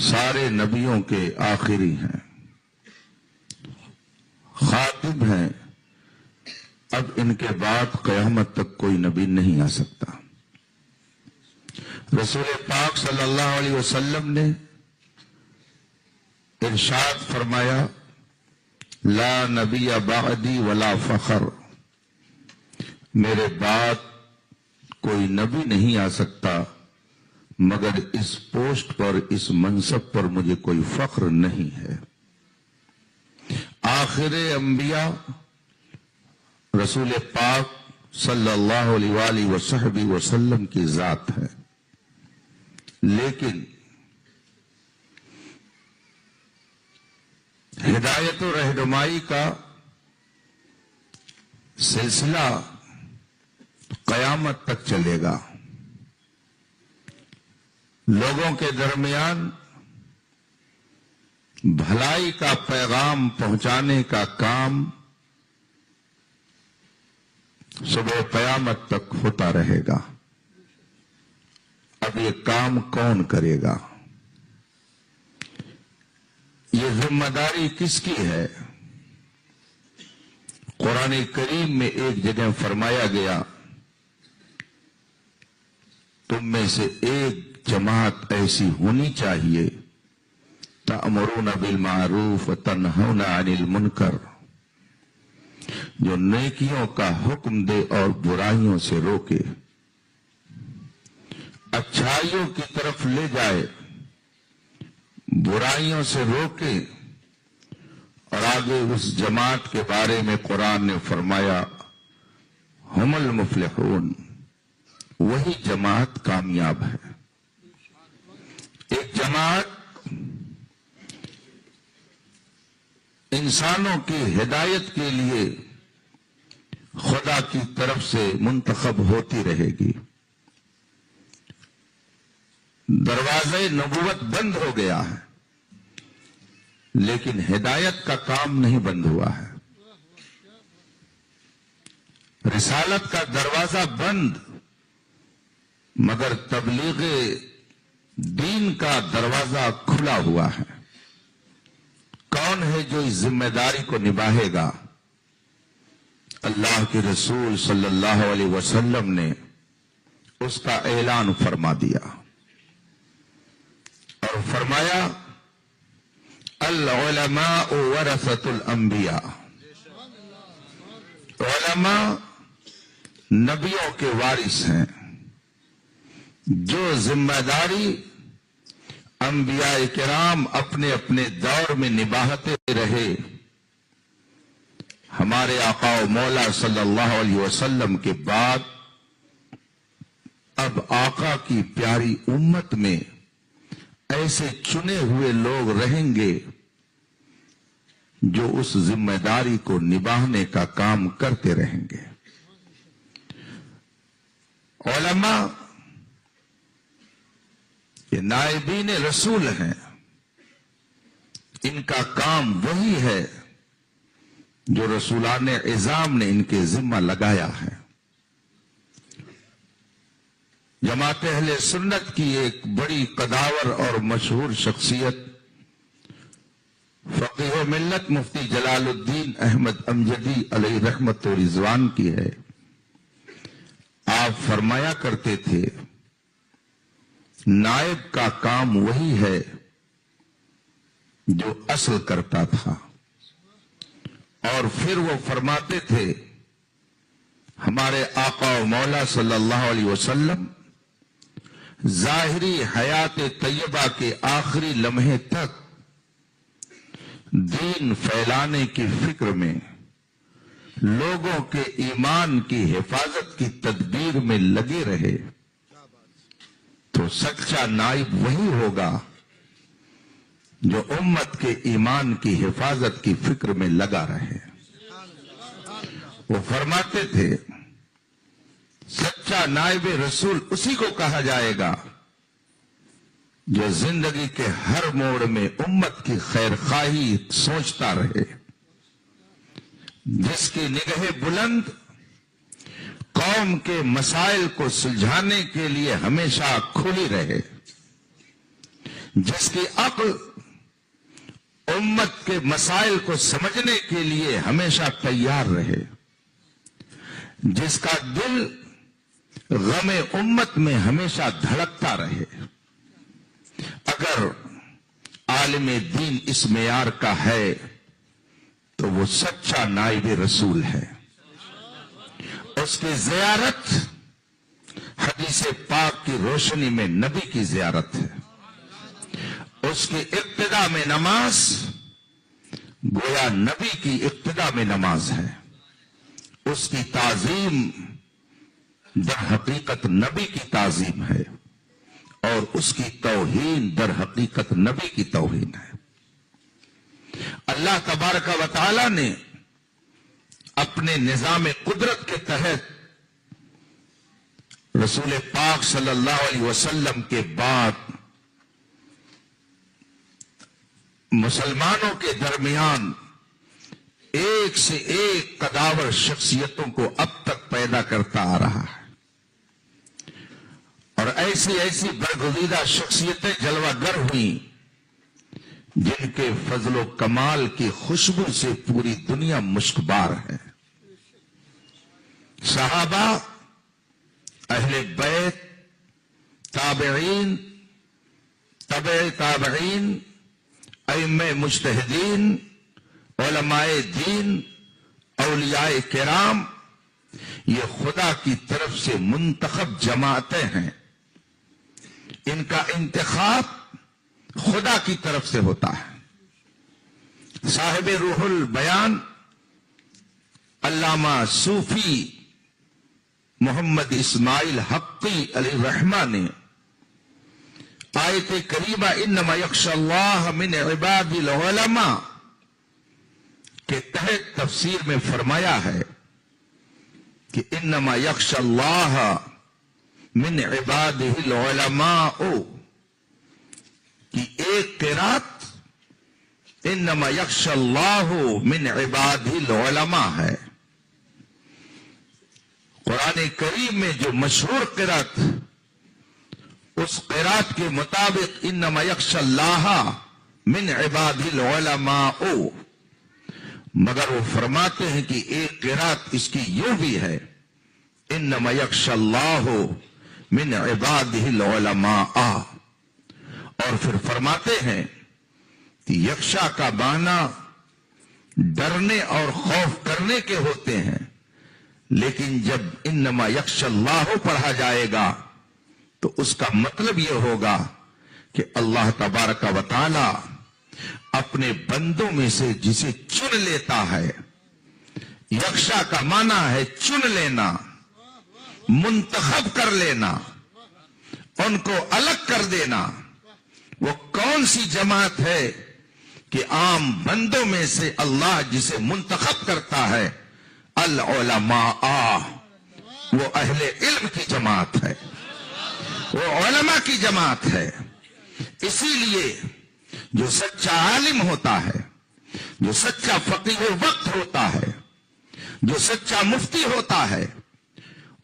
سارے نبیوں کے آخری ہیں، خاتم ہیں، اب ان کے بعد قیامت تک کوئی نبی نہیں آ سکتا۔ رسول پاک صلی اللہ علیہ وسلم نے ارشاد فرمایا، لا نبی بعدی ولا فخر، میرے بعد کوئی نبی نہیں آ سکتا مگر اس پوسٹ پر، اس منصب پر مجھے کوئی فخر نہیں ہے۔ آخر انبیاء رسول پاک صلی اللہ علیہ وآلہ وصحبہ وسلم کی ذات ہے، لیکن ہدایت و رہنمائی کا سلسلہ قیامت تک چلے گا۔ لوگوں کے درمیان بھلائی کا پیغام پہنچانے کا کام صبح قیامت تک ہوتا رہے گا۔ اب یہ کام کون کرے گا؟ یہ ذمہ داری کس کی ہے؟ قرآن کریم میں ایک جگہ فرمایا گیا، تم میں سے ایک جماعت ایسی ہونی چاہیے تأمرون بالمعروف وتنہون عن المنکر، جو نیکیوں کا حکم دے اور برائیوں سے روکے، اچھائیوں کی طرف لے جائے، برائیوں سے روکے۔ اور آگے اس جماعت کے بارے میں قرآن نے فرمایا، ہم المفلحون، وہی جماعت کامیاب ہے۔ ایک جماعت انسانوں کی ہدایت کے لیے خدا کی طرف سے منتخب ہوتی رہے گی۔ دروازے نبوت بند ہو گیا ہے، لیکن ہدایت کا کام نہیں بند ہوا ہے۔ رسالت کا دروازہ بند، مگر تبلیغ دین کا دروازہ کھلا ہوا ہے۔ کون ہے جو اس ذمہ داری کو نبھائے گا؟ اللہ کے رسول صلی اللہ علیہ وسلم نے اس کا اعلان فرما دیا اور فرمایا، العلماء ورثۃ الانبیاء، علماء نبیوں کے وارث ہیں۔ جو ذمہ داری انبیاء کرام اپنے اپنے دور میں نبھاتے رہے، ہمارے آقا و مولا صلی اللہ علیہ وسلم کے بعد اب آقا کی پیاری امت میں ایسے چنے ہوئے لوگ رہیں گے جو اس ذمہ داری کو نبھانے کا کام کرتے رہیں گے۔ علماء یہ نائبین رسول ہیں، ان کا کام وہی ہے جو رسولان اعظام نے ان کے ذمہ لگایا ہے۔ جماعت اہل سنت کی ایک بڑی قداور اور مشہور شخصیت فقیہ ملت مفتی جلال الدین احمد امجدی علیہ رحمت و رضوان کی ہے۔ آپ فرمایا کرتے تھے، نائب کا کام وہی ہے جو اصل کرتا تھا۔ اور پھر وہ فرماتے تھے، ہمارے آقا و مولا صلی اللہ علیہ وسلم ظاہری حیات طیبہ کے آخری لمحے تک دین پھیلانے کی فکر میں، لوگوں کے ایمان کی حفاظت کی تدبیر میں لگے رہے۔ تو سچا نائب وہی ہوگا جو امت کے ایمان کی حفاظت کی فکر میں لگا رہے۔ وہ فرماتے تھے، سچا نائب رسول اسی کو کہا جائے گا جو زندگی کے ہر موڑ میں امت کی خیر خواہی سوچتا رہے، جس کی نگاہ بلند قوم کے مسائل کو سلجھانے کے لیے ہمیشہ کھلی رہے، جس کی عقل امت کے مسائل کو سمجھنے کے لیے ہمیشہ تیار رہے، جس کا دل غم امت میں ہمیشہ دھڑکتا رہے. اگر عالم دین اس معیار کا ہے تو وہ سچا نائب رسول ہے. اس کی زیارت حدیث پاک کی روشنی میں نبی کی زیارت ہے. اس کی ابتدا میں نماز گویا نبی کی ابتدا میں نماز ہے. اس کی تعظیم در حقیقت نبی کی تعظیم ہے، اور اس کی توہین در حقیقت نبی کی توہین ہے. اللہ تبارک و تعالی نے اپنے نظام قدرت کے تحت رسول پاک صلی اللہ علیہ وسلم کے بعد مسلمانوں کے درمیان ایک سے ایک قداور شخصیتوں کو اب تک پیدا کرتا آ رہا ہے، اور ایسی ایسی برگزیدہ شخصیتیں جلوہ گر ہوئیں جن کے فضل و کمال کی خوشبو سے پوری دنیا مشکبار ہے. صحابہ، اہل بیت، تابعین، تبع تابعین، ائمہ مجتہدین، علماء دین، اولیاء کرام، یہ خدا کی طرف سے منتخب جماعتیں ہیں. ان کا انتخاب خدا کی طرف سے ہوتا ہے. صاحب روح البیان علامہ صوفی محمد اسماعیل حقی علیہ الرحمہ نے آیت کریمہ انما یخشی اللہ من عباد العلماء کے تحت تفسیر میں فرمایا ہے کہ انما یخشی اللہ من عبادہ العلماء کی ایک قرات انما یخشی اللہ من عبادہ العلماء ہے. قرآن کریم میں جو مشہور قرات، اس قرات کے مطابق انما یخشی اللہ من عبادہ العلماء، مگر وہ فرماتے ہیں کہ ایک قرات اس کی یوں بھی ہے انما یخشی اللہ من عبادہ العلماء، اور پھر فرماتے ہیں کہ یخشا کا معنی ڈرنے اور خوف کرنے کے ہوتے ہیں، لیکن جب انما یخشی اللہ پڑھا جائے گا تو اس کا مطلب یہ ہوگا کہ اللہ تبارک و تعالی اپنے بندوں میں سے جسے چن لیتا ہے. یخشا کا معنی ہے چن لینا، منتخب کر لینا، ان کو الگ کر دینا. وہ کون سی جماعت ہے کہ عام بندوں میں سے اللہ جسے منتخب کرتا ہے؟ العلماء، وہ اہل علم کی جماعت ہے، وہ علماء کی جماعت ہے. اسی لیے جو سچا عالم ہوتا ہے، جو سچا فقیہ وقت ہوتا ہے، جو سچا مفتی ہوتا ہے،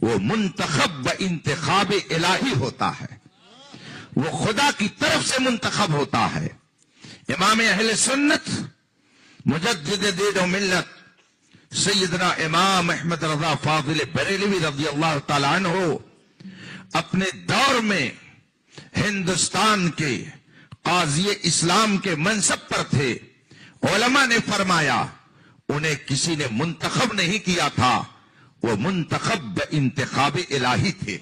وہ منتخب بانتخاب الہی ہوتا ہے، وہ خدا کی طرف سے منتخب ہوتا ہے. امام اہل سنت مجدد دین و ملت سیدنا امام احمد رضا فاضل بریلوی رضی اللہ تعالی عنہ اپنے دور میں ہندوستان کے قاضی اسلام کے منصب پر تھے. علماء نے فرمایا انہیں کسی نے منتخب نہیں کیا تھا، وہ منتخب بانتخاب الہی تھے،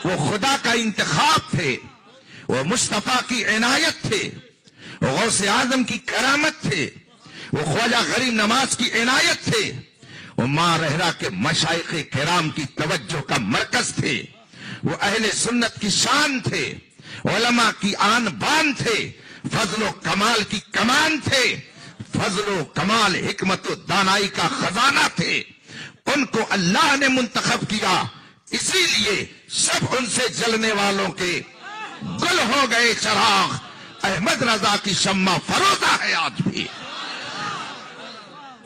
وہ خدا کا انتخاب تھے، وہ مصطفیٰ کی عنایت تھے، وہ غوث اعظم کی کرامت تھے، وہ خواجہ غریب نواز کی عنایت تھے، وہ ماں رہرا کے مشائخ کرام کی توجہ کا مرکز تھے، وہ اہل سنت کی شان تھے، علماء کی آن بان تھے، فضل و کمال کی کمان تھے، فضل و کمال حکمت و دانائی کا خزانہ تھے. ان کو اللہ نے منتخب کیا، اسی لیے سب ان سے جلنے والوں کے گل ہو گئے چراغ. احمد رضا کی شمع فروزہ ہے آج بھی،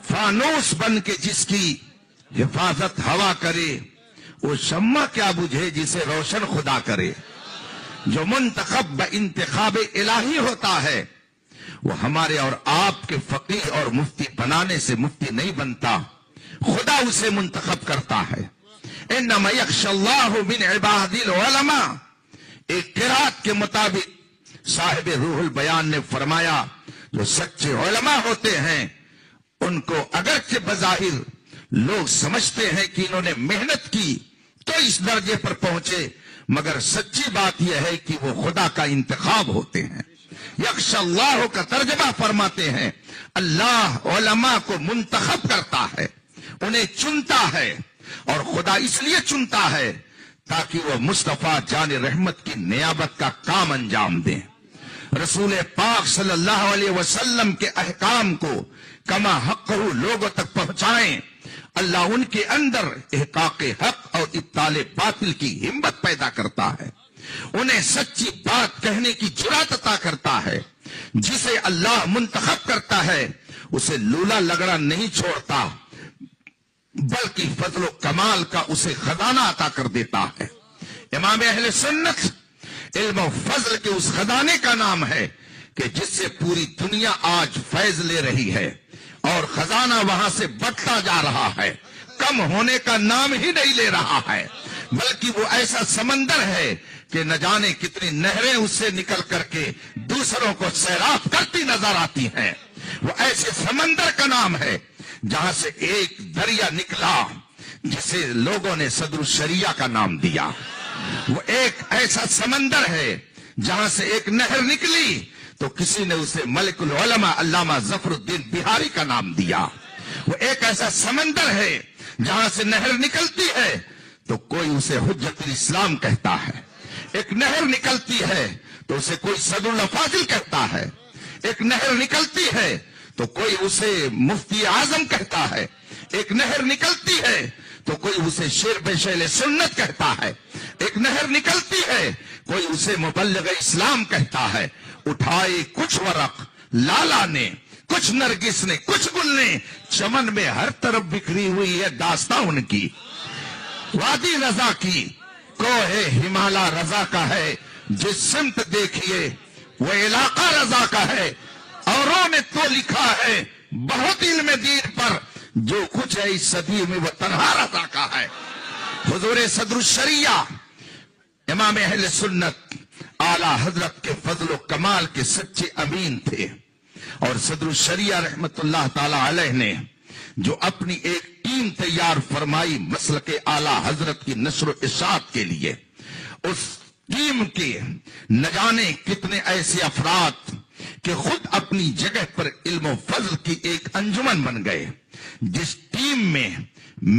فانوس بن کے جس کی حفاظت ہوا کرے، وہ شمع کیا بجھے جسے روشن خدا کرے. جو منتخب انتخاب الہی ہوتا ہے وہ ہمارے اور آپ کے فقیہ اور مفتی بنانے سے مفتی نہیں بنتا، خدا اسے منتخب کرتا ہے۔ انما یخشی اللہ من عباد العلماء، ایک قرات کے مطابق صاحب روح البیان نے فرمایا جو سچے علماء ہوتے ہیں ان کو اگرچہ بظاہر لوگ سمجھتے ہیں کہ انہوں نے محنت کی تو اس درجے پر پہنچے، مگر سچی بات یہ ہے کہ وہ خدا کا انتخاب ہوتے ہیں۔ یخشی اللہ کا ترجمہ فرماتے ہیں اللہ علماء کو منتخب کرتا ہے، انہیں چنتا ہے، اور خدا اس لیے چنتا ہے تاکہ وہ مصطفیٰ جان رحمت کی نیابت کا کام انجام دیں، رسول پاک صلی اللہ علیہ وسلم کے احکام کو کما حق لوگوں تک پہنچائیں۔ اللہ ان کے اندر احقاق حق اور ابطال باطل کی ہمت پیدا کرتا ہے، انہیں سچی بات کہنے کی جرات عطا کرتا ہے۔ جسے اللہ منتخب کرتا ہے اسے لولا لگڑا نہیں چھوڑتا، بلکہ فضل و کمال کا اسے خزانہ عطا کر دیتا ہے۔ امام اہل سنت علم و فضل کے اس خزانے کا نام ہے کہ جس سے پوری دنیا آج فیض لے رہی ہے، اور خزانہ وہاں سے بڑھتا جا رہا ہے، کم ہونے کا نام ہی نہیں لے رہا ہے، بلکہ وہ ایسا سمندر ہے کہ نہ جانے کتنی نہریں اس سے نکل کر کے دوسروں کو سیراب کرتی نظر آتی ہیں۔ وہ ایسے سمندر کا نام ہے جہاں سے ایک دریا نکلا جسے لوگوں نے صدر الشریعہ کا نام دیا۔ وہ ایک ایسا سمندر ہے جہاں سے ایک نہر نکلی تو کسی نے اسے ملک العلماء علامہ ظفر الدین بہاری کا نام دیا۔ وہ ایک ایسا سمندر ہے جہاں سے نہر نکلتی ہے تو کوئی اسے حجت الاسلام کہتا ہے، ایک نہر نکلتی ہے تو اسے کوئی صدر الافاضل کہتا ہے، ایک نہر نکلتی ہے تو کوئی اسے مفتی اعظم کہتا ہے، ایک نہر نکلتی ہے تو کوئی اسے شیر بشیل سنت کہتا ہے، ایک نہر نکلتی ہے کوئی اسے مبلغ اسلام کہتا ہے۔ اٹھائے کچھ ورق لالا نے، کچھ نرگس نے، کچھ گل نے، چمن میں ہر طرف بکھری ہوئی ہے داستاں ان کی۔ وادی رضا کی کوہ ہمالا رضا کا ہے، جس سمت دیکھیے وہ علاقہ رضا کا ہے۔ اوروں نے تو لکھا ہے بہت علم دین پر، جو کچھ ہے اس صدی میں وہ تنہا رضا کا ہے۔ حضور صدر الشریعہ امام اہل سنت اعلی حضرت کے فضل و کمال کے سچے امین تھے، اور صدر الشریعہ رحمت اللہ تعالی علیہ نے جو اپنی ایک ٹیم تیار فرمائی مسلک اعلی حضرت کی نشر و اشاعت کے لیے، اس ٹیم کے نہ جانے کتنے ایسے افراد کہ خود اپنی جگہ پر علم و فضل کی ایک انجمن بن گئے، جس ٹیم میں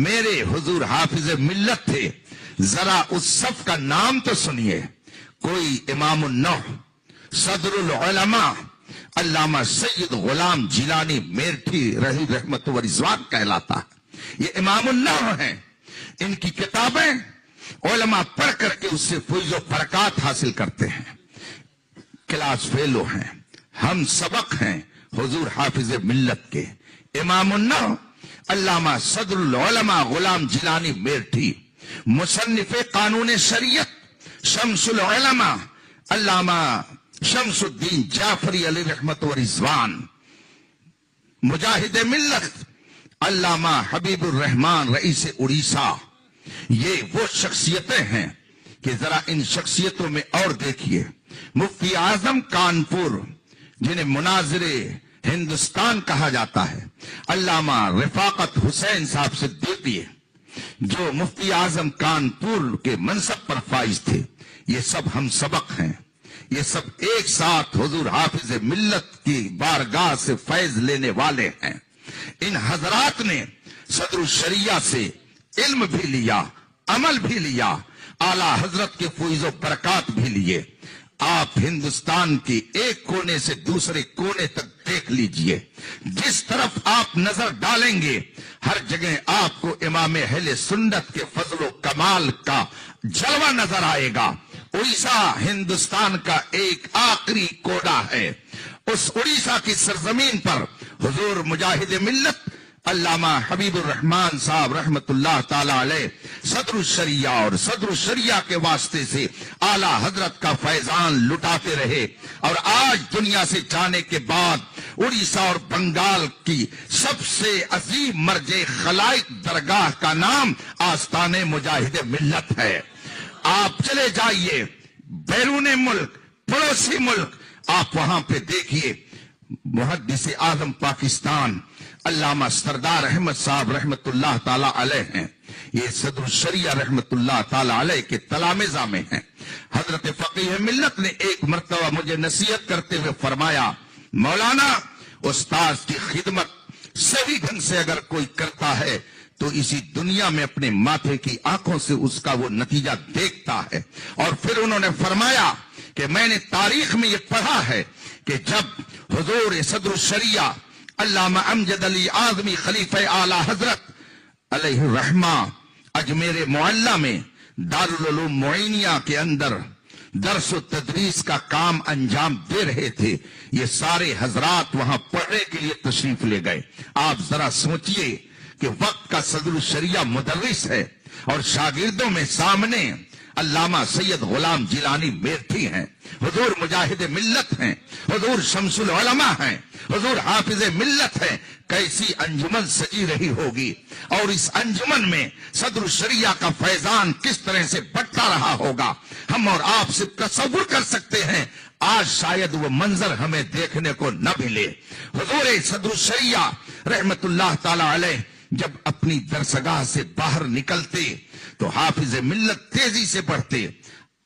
میرے حضور حافظ ملت تھے۔ ذرا اس صف کا نام تو سنیے، کوئی امام النوح صدر العلماء علامہ سید غلام جیلانی میرٹھی رہی رحمت و رضوان کہلاتا ہے۔ یہ امام النوح ہیں، ان کی کتابیں علماء پڑھ کر کے اس سے فیض و برکات حاصل کرتے ہیں، کلاس فیلو ہیں، ہم سبق ہیں حضور حافظ ملت کے۔ امام النوح علامہ صدر العلماء غلام جیلانی میرٹھی، مصنف قانون شریعت شمس العلماء علامہ شمس الدین جعفری علیہ رحمت و رضوان، مجاہد ملت علامہ حبیب الرحمان رئیس اڑیسہ۔ یہ وہ شخصیتیں ہیں کہ ذرا ان شخصیتوں میں اور دیکھیے، مفتی اعظم کانپور جنہیں مناظر ہندوستان کہا جاتا ہے، علامہ رفاقت حسین صاحب صدیقی جو مفتی اعظم کانپور کے منصب پر فائز تھے۔ یہ سب ہم سبق ہیں، یہ سب ایک ساتھ حضور حافظ ملت کی بارگاہ سے فیض لینے والے ہیں۔ ان حضرات نے صدر الشریعہ سے علم بھی لیا، عمل بھی لیا، اعلی حضرت کے فیض و برکات بھی لیے۔ آپ ہندوستان کے ایک کونے سے دوسرے کونے تک دیکھ لیجئے، جس طرف آپ نظر ڈالیں گے ہر جگہ آپ کو امام اہل سنت کے فضل و کمال کا جلوہ نظر آئے گا۔ اڑیسہ ہندوستان کا ایک آخری کوڈا ہے، اس اڑیسہ کی سرزمین پر حضور مجاہد ملت علامہ حبیب الرحمان صاحب رحمت اللہ تعالی علیہ صدر الشریعہ اور صدر الشریعہ کے واسطے سے اعلی حضرت کا فیضان لٹاتے رہے، اور آج دنیا سے جانے کے بعد اڑیسہ اور بنگال کی سب سے عظیم مرجع خلائق درگاہ کا نام آستان مجاہد ملت ہے۔ آپ چلے جائیے بیرون ملک، پڑوسی ملک، آپ وہاں پہ دیکھیے محدث اعظم پاکستان علامہ سردار احمد صاحب رحمت اللہ تعالی علیہ ہیں، یہ صدر الشریعہ رحمت اللہ تعالی علیہ کے تلامذہ میں ہیں۔ حضرت فقیہ ملت نے ایک مرتبہ مجھے نصیحت کرتے ہوئے فرمایا، مولانا استاذ کی خدمت صحیح ڈھنگ سے اگر کوئی کرتا ہے تو اسی دنیا میں اپنے ماتھے کی آنکھوں سے اس کا وہ نتیجہ دیکھتا ہے۔ اور پھر انہوں نے فرمایا کہ میں نے تاریخ میں یہ پڑھا ہے کہ جب حضور صدر الشریعہ علامہ امجد علی اعظمی خلیفہ اعلی حضرت علیہ الرحمہ اجمیر معلیٰ میں دارالعلوم معینیہ کے اندر درس و تدریس کا کام انجام دے رہے تھے، یہ سارے حضرات وہاں پڑھنے کے لیے تشریف لے گئے۔ آپ ذرا سوچئے کہ وقت کا صدر الشریعہ مدرس ہے اور شاگردوں میں سامنے علامہ سید غلام جیلانی میرٹھی ہیں، حضور مجاہد ملت ہیں، حضور شمس العلماء ہیں، حضور حافظ ملت ہیں، کیسی انجمن سجی رہی ہوگی، اور اس انجمن میں صدر الشریعہ کا فیضان کس طرح سے بٹتا رہا ہوگا، ہم اور آپ سے تصور کر سکتے ہیں۔ آج شاید وہ منظر ہمیں دیکھنے کو نہ ملے۔ حضور صدر الشریعہ رحمت اللہ تعالی علیہ جب اپنی درسگاہ سے باہر نکلتے تو حافظ ملت تیزی سے بڑھتے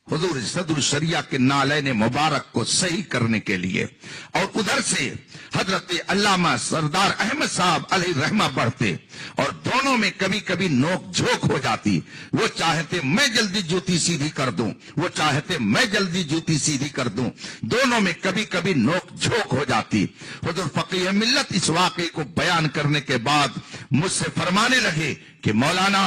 حضور صدر الشریعہ کے نالین مبارک کو صحیح کرنے کے لیے، اور ادھر سے حضرت علامہ سردار احمد صاحب علیہ الرحمہ بڑھتے، اور دونوں میں کبھی کبھی نوک جھوک ہو جاتی، وہ چاہتے میں جلدی جوتی سیدھی کر دوں، وہ چاہتے میں جلدی جوتی سیدھی کر دوں، دونوں میں کبھی کبھی نوک جھوک ہو جاتی۔ حضور فقیہ ملت اس واقعے کو بیان کرنے کے بعد مجھ سے فرمانے لگے کہ مولانا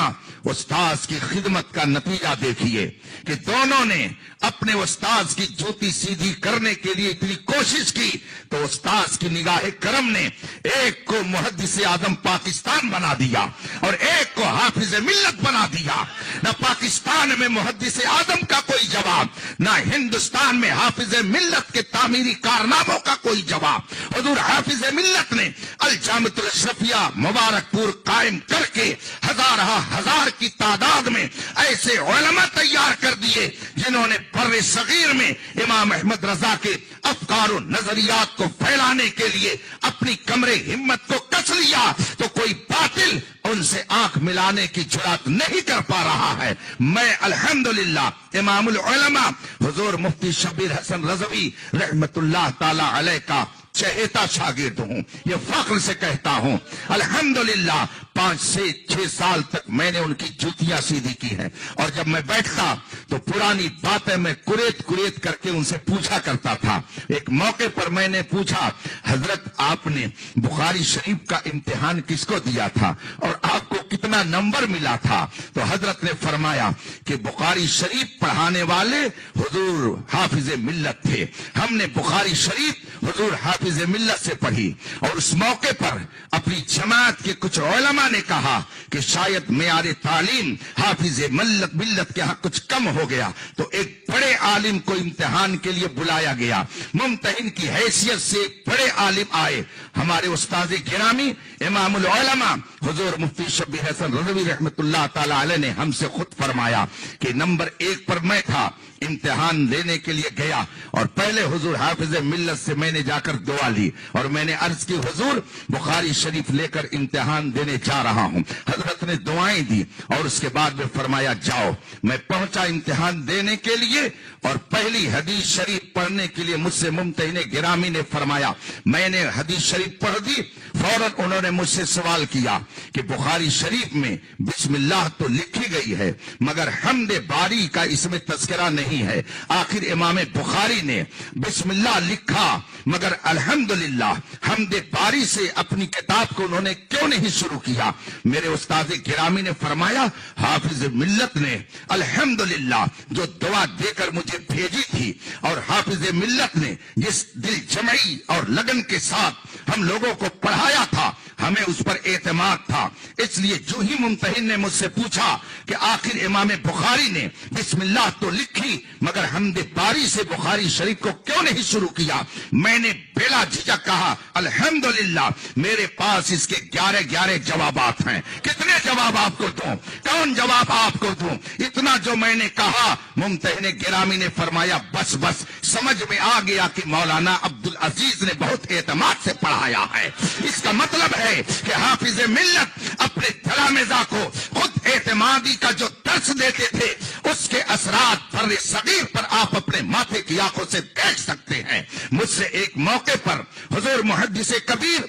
استاذ کی خدمت کا نتیجہ دیکھیے کہ دونوں نے اپنے استاذ کی جوتی سیدھی کرنے کے لیے اتنی کوشش کی تو استاذ کی نگاہ کرم نے ایک کو محدث اعظم پاکستان بنا دیا اور ایک کو حافظ ملت بنا دیا۔ نہ پاکستان میں محدث اعظم کا کوئی جواب، نہ ہندوستان میں حافظ ملت کے تعمیری کارناموں کا کوئی جواب۔ حضور حافظ ملت نے الجامعۃ الاشرفیہ مبارک پور قائم کر کے ہزار کی تعداد میں ایسے علماء تیار کر دیے جنہوں نے بر صغیر میں امام احمد رضا کے افکار و نظریات کو پھیلانے کے لیے اپنی کمر ہمت کو کس لیا، تو کوئی باطل ان سے آنکھ ملانے کی جرات نہیں کر پا رہا ہے۔ میں الحمدللہ امام العلماء حضور مفتی شبیر حسن رضوی رحمت اللہ تعالی علیہ کا چہیتا شاگرد ہوں، یہ فخر سے کہتا ہوں۔ الحمدللہ 5 سے 6 سال تک میں نے ان کی جوتیاں سیدھی کی ہیں، اور جب میں بیٹھتا تو پرانی باتیں میں کریت کر کے ان سے پوچھا کرتا تھا۔ ایک موقع پر میں نے پوچھا، حضرت آپ نے بخاری شریف کا امتحان کس کو دیا تھا اور آپ کو کتنا نمبر ملا تھا؟ تو حضرت نے فرمایا کہ بخاری شریف پڑھانے والے حضور حافظ ملت تھے، ہم نے بخاری شریف حضور حافظ ملت سے پڑھی، اور اس موقع پر اپنی جماعت کے کچھ علماء نے کہا کہ شاید معیار تعلیم حافظ ملت کے ہاں کچھ کم ہو گیا، تو ایک بڑے عالم کو امتحان کے لیے بلایا گیا، ممتحن کی حیثیت سے بڑے عالم آئے، ہمارے استاد گرامی امام العلماء حضور مفتی شبیر حسن رضوی رحمت اللہ تعالی علیہ نے ہم سے خود فرمایا کہ نمبر 1 پر میں تھا، امتحان دینے کے لیے گیا اور پہلے حضور حافظ ملت سے میں نے جا کر دعا لی اور میں نے عرض کی حضور بخاری شریف لے کر امتحان دینے جا رہا ہوں۔ حضرت نے دعائیں دی اور اس کے بعد میں فرمایا جاؤ۔ میں پہنچا امتحان دینے کے لیے اور پہلی حدیث شریف پڑھنے کے لیے مجھ سے ممتحن گرامی نے فرمایا، میں نے حدیث شریف پڑھ دی، فوراً انہوں نے مجھ سے سوال کیا کہ بخاری شریف میں بسم اللہ تو لکھی گئی ہے مگر حمد باری کا اس میں تذکرہ نہیں ہے، آخر امام بخاری نے بسم اللہ لکھا مگر الحمدللہ حمد باری سے اپنی کتاب کو انہوں نے کیوں نہیں شروع کیا؟ میرے استاد گرامی نے فرمایا حافظ ملت نے الحمدللہ جو دعا دے کر مجھے بھیجی تھی اور حافظ ملت نے جس دل جمعی اور لگن کے ساتھ ہم لوگوں کو پڑھایا تھا، ہمیں اس پر اعتماد تھا. اس لیے جو ہی ممتحن نے مجھ سے پوچھا کہ آخر امام بخاری نے بسم اللہ تو لکھی مگر حمد باری سے بخاری شریف کو کیوں نہیں شروع کیا, میں نے بلا جھجک کہا الحمدللہ میرے پاس اس کے 11 جوابات ہیں. کتنے جواب آپ کو دوں, کون جواب آپ کو دوں؟ اتنا جو میں نے کہا ممتحن گرامی نے فرمایا بس سمجھ میں آ گیا کہ مولانا عبدالعزیز نے بہت اعتماد سے پڑھایا ہے. اس کا مطلب ہے کہ حافظ ملت اپنے تلامذہ کو خود اعتمادی کا جو درس دیتے تھے اس کے اثرات بر صغیر پر آپ اپنے ماتھے کی آنکھوں سے دیکھ سکتے ہیں. مجھ سے ایک موقع پر حضور محدث کبیر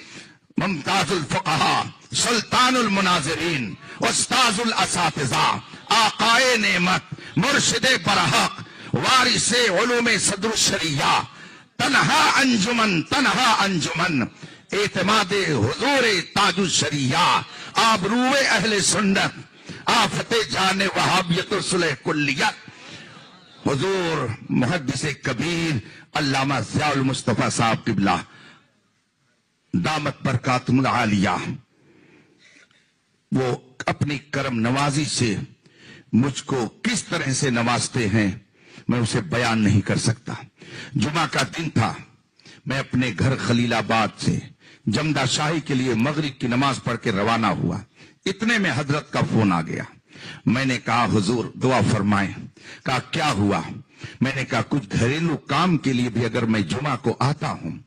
ممتاز الفقہا سلطان المناظرین استاذ الاساتذہ آقائے نعمت مرشد برحق وارث علوم صدر الشریعہ تنہا انجمن اعتماد حضور تاج الشریعہ آبرو اہل سنت آفت جان وہابیت و صلح کلیت حضور محدث کبیر علامہ ضیاء المصطفیٰ صاحب قبلہ دامت برکاتہم العالیہ, وہ اپنی کرم نوازی سے مجھ کو کس طرح سے نوازتے ہیں میں اسے بیان نہیں کر سکتا. جمعہ کا دن تھا, میں اپنے گھر خلیل آباد سے جمدہ شاہی کے لیے مغرب کی نماز پڑھ کے روانہ ہوا. اتنے میں حضرت کا فون آ گیا. میں نے کہا حضور دعا فرمائیں. کہا کیا ہوا؟ میں نے کہا کچھ گھریلو کام کے لیے بھی اگر میں جمعہ کو آتا ہوں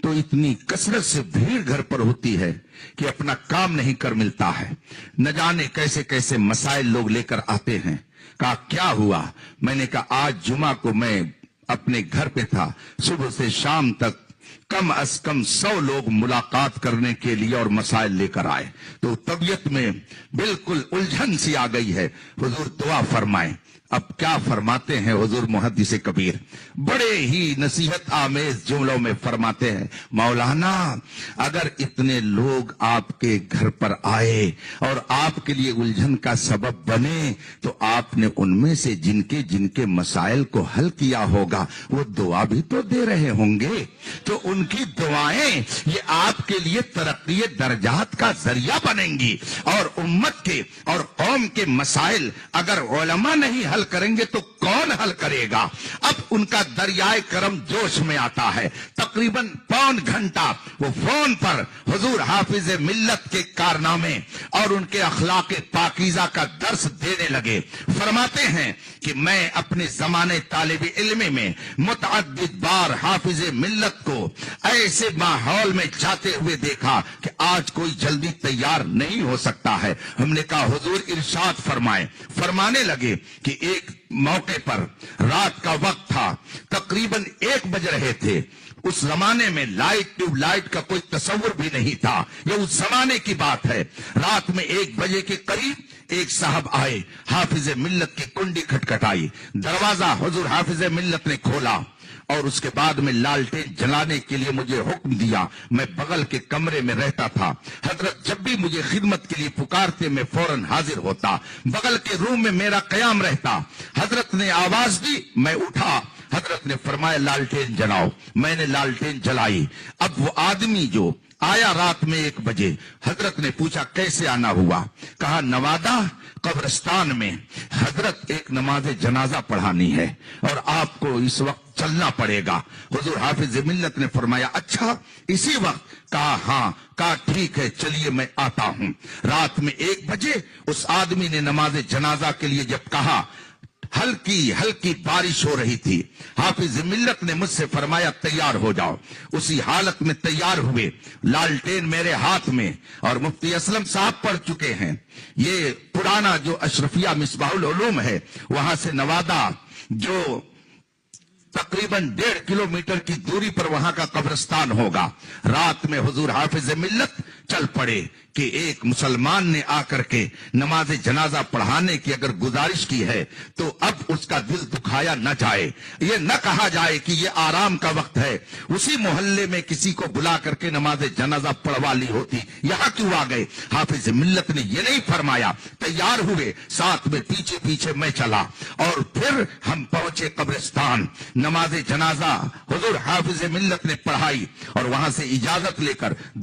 تو اتنی کثرت سے بھیڑ گھر پر ہوتی ہے کہ اپنا کام نہیں کر ملتا ہے. نہ جانے کیسے کیسے مسائل لوگ لے کر آتے ہیں. کہا کیا ہوا؟ میں نے کہا آج جمعہ کو میں اپنے گھر پہ تھا, صبح سے شام تک کم از کم 100 لوگ ملاقات کرنے کے لیے اور مسائل لے کر آئے تو طبیعت میں بالکل الجھن سی آ گئی ہے. حضور دعا فرمائیں. اب کیا فرماتے ہیں حضور محدث کبیر؟ بڑے ہی نصیحت آمیز جملوں میں فرماتے ہیں مولانا اگر اتنے لوگ آپ کے گھر پر آئے اور آپ کے لیے الجھن کا سبب بنے تو آپ نے ان میں سے جن کے مسائل کو حل کیا ہوگا وہ دعا بھی تو دے رہے ہوں گے, تو ان کی دعائیں یہ آپ کے لیے ترقی درجات کا ذریعہ بنیں گی. اور امت کے اور قوم کے مسائل اگر علماء نہیں حل کریں گے تو کون حل کرے گا؟ اب ان کا دریائے کرم جوش میں آتا ہے. تقریباً پون گھنٹہ وہ فون پر حضور حافظ ملت کے کارنامے اور ان کے اخلاق پاکیزہ کا درس دینے لگے. فرماتے ہیں کہ میں اپنے زمانے طالب علم میں متعدد بار حافظ ملت کو ایسے ماحول میں جاتے ہوئے دیکھا کہ آج کوئی جلدی تیار نہیں ہو سکتا ہے. ہم نے کہا حضور ارشاد فرمائیں. فرمانے لگے کہ ایک موقع پر رات کا وقت تھا, تقریباً 1 بج رہے تھے. اس زمانے میں ٹیوب لائٹ کا کوئی تصور بھی نہیں تھا, یہ اس زمانے کی بات ہے. رات میں 1 بجے کے قریب ایک صاحب آئے, حافظ ملت کی کنڈی کھٹکھٹائی, دروازہ حضور حافظ ملت نے کھولا اور اس کے بعد میں لالٹین جلانے کے لیے مجھے حکم دیا. میں بغل کے کمرے میں رہتا تھا. حضرت جب بھی مجھے خدمت کے لیے پکارتے میں فوراً حاضر ہوتا. بغل کے روم میں میرا قیام رہتا. حضرت نے آواز دی, میں اٹھا. حضرت نے فرمایا لالٹین جلاؤ. میں نے لالٹین جلائی. اب وہ آدمی جو آیا رات میں 1 بجے, حضرت نے پوچھا کیسے آنا ہوا؟ کہا نوادہ قبرستان میں حضرت ایک نماز جنازہ پڑھانی ہے اور آپ کو اس وقت چلنا پڑے گا. حضور حافظ ملت نے فرمایا اچھا اسی وقت؟ کہا ہاں. کہا ٹھیک ہے چلیے میں آتا ہوں. رات میں 1 بجے اس آدمی نے نماز جنازہ کے لیے جب کہا, ہلکی بارش ہو رہی تھی. حافظ ملت نے مجھ سے فرمایا تیار ہو جاؤ. اسی حالت میں تیار ہوئے, لالٹین میرے ہاتھ میں, اور مفتی اسلم صاحب پڑھ چکے ہیں. یہ پرانا جو اشرفیہ مصباح العلوم ہے وہاں سے نوادہ جو تقریباً 1.5 کلومیٹر کی دوری پر وہاں کا قبرستان ہوگا. رات میں حضور حافظ ملت چل پڑے کہ ایک مسلمان نے آ کر کے نماز جنازہ پڑھانے کی اگر گزارش کی ہے تو اب اس کا دل دکھایا نہ جائے. یہ نہ کہا جائے کہ یہ آرام کا وقت ہے, اسی محلے میں کسی کو بلا کر کے نماز جنازہ پڑھوا لی ہوتی. یہاں کیوں آ گئے؟ حافظ ملت نے یہ نہیں فرمایا. تیار ہوئے, ساتھ میں پیچھے میں چلا اور پھر ہم پہنچے قبرستان. نماز جنازہ حضور حافظ ملت نے پڑھائی اور وہاں سے اجازت لے کر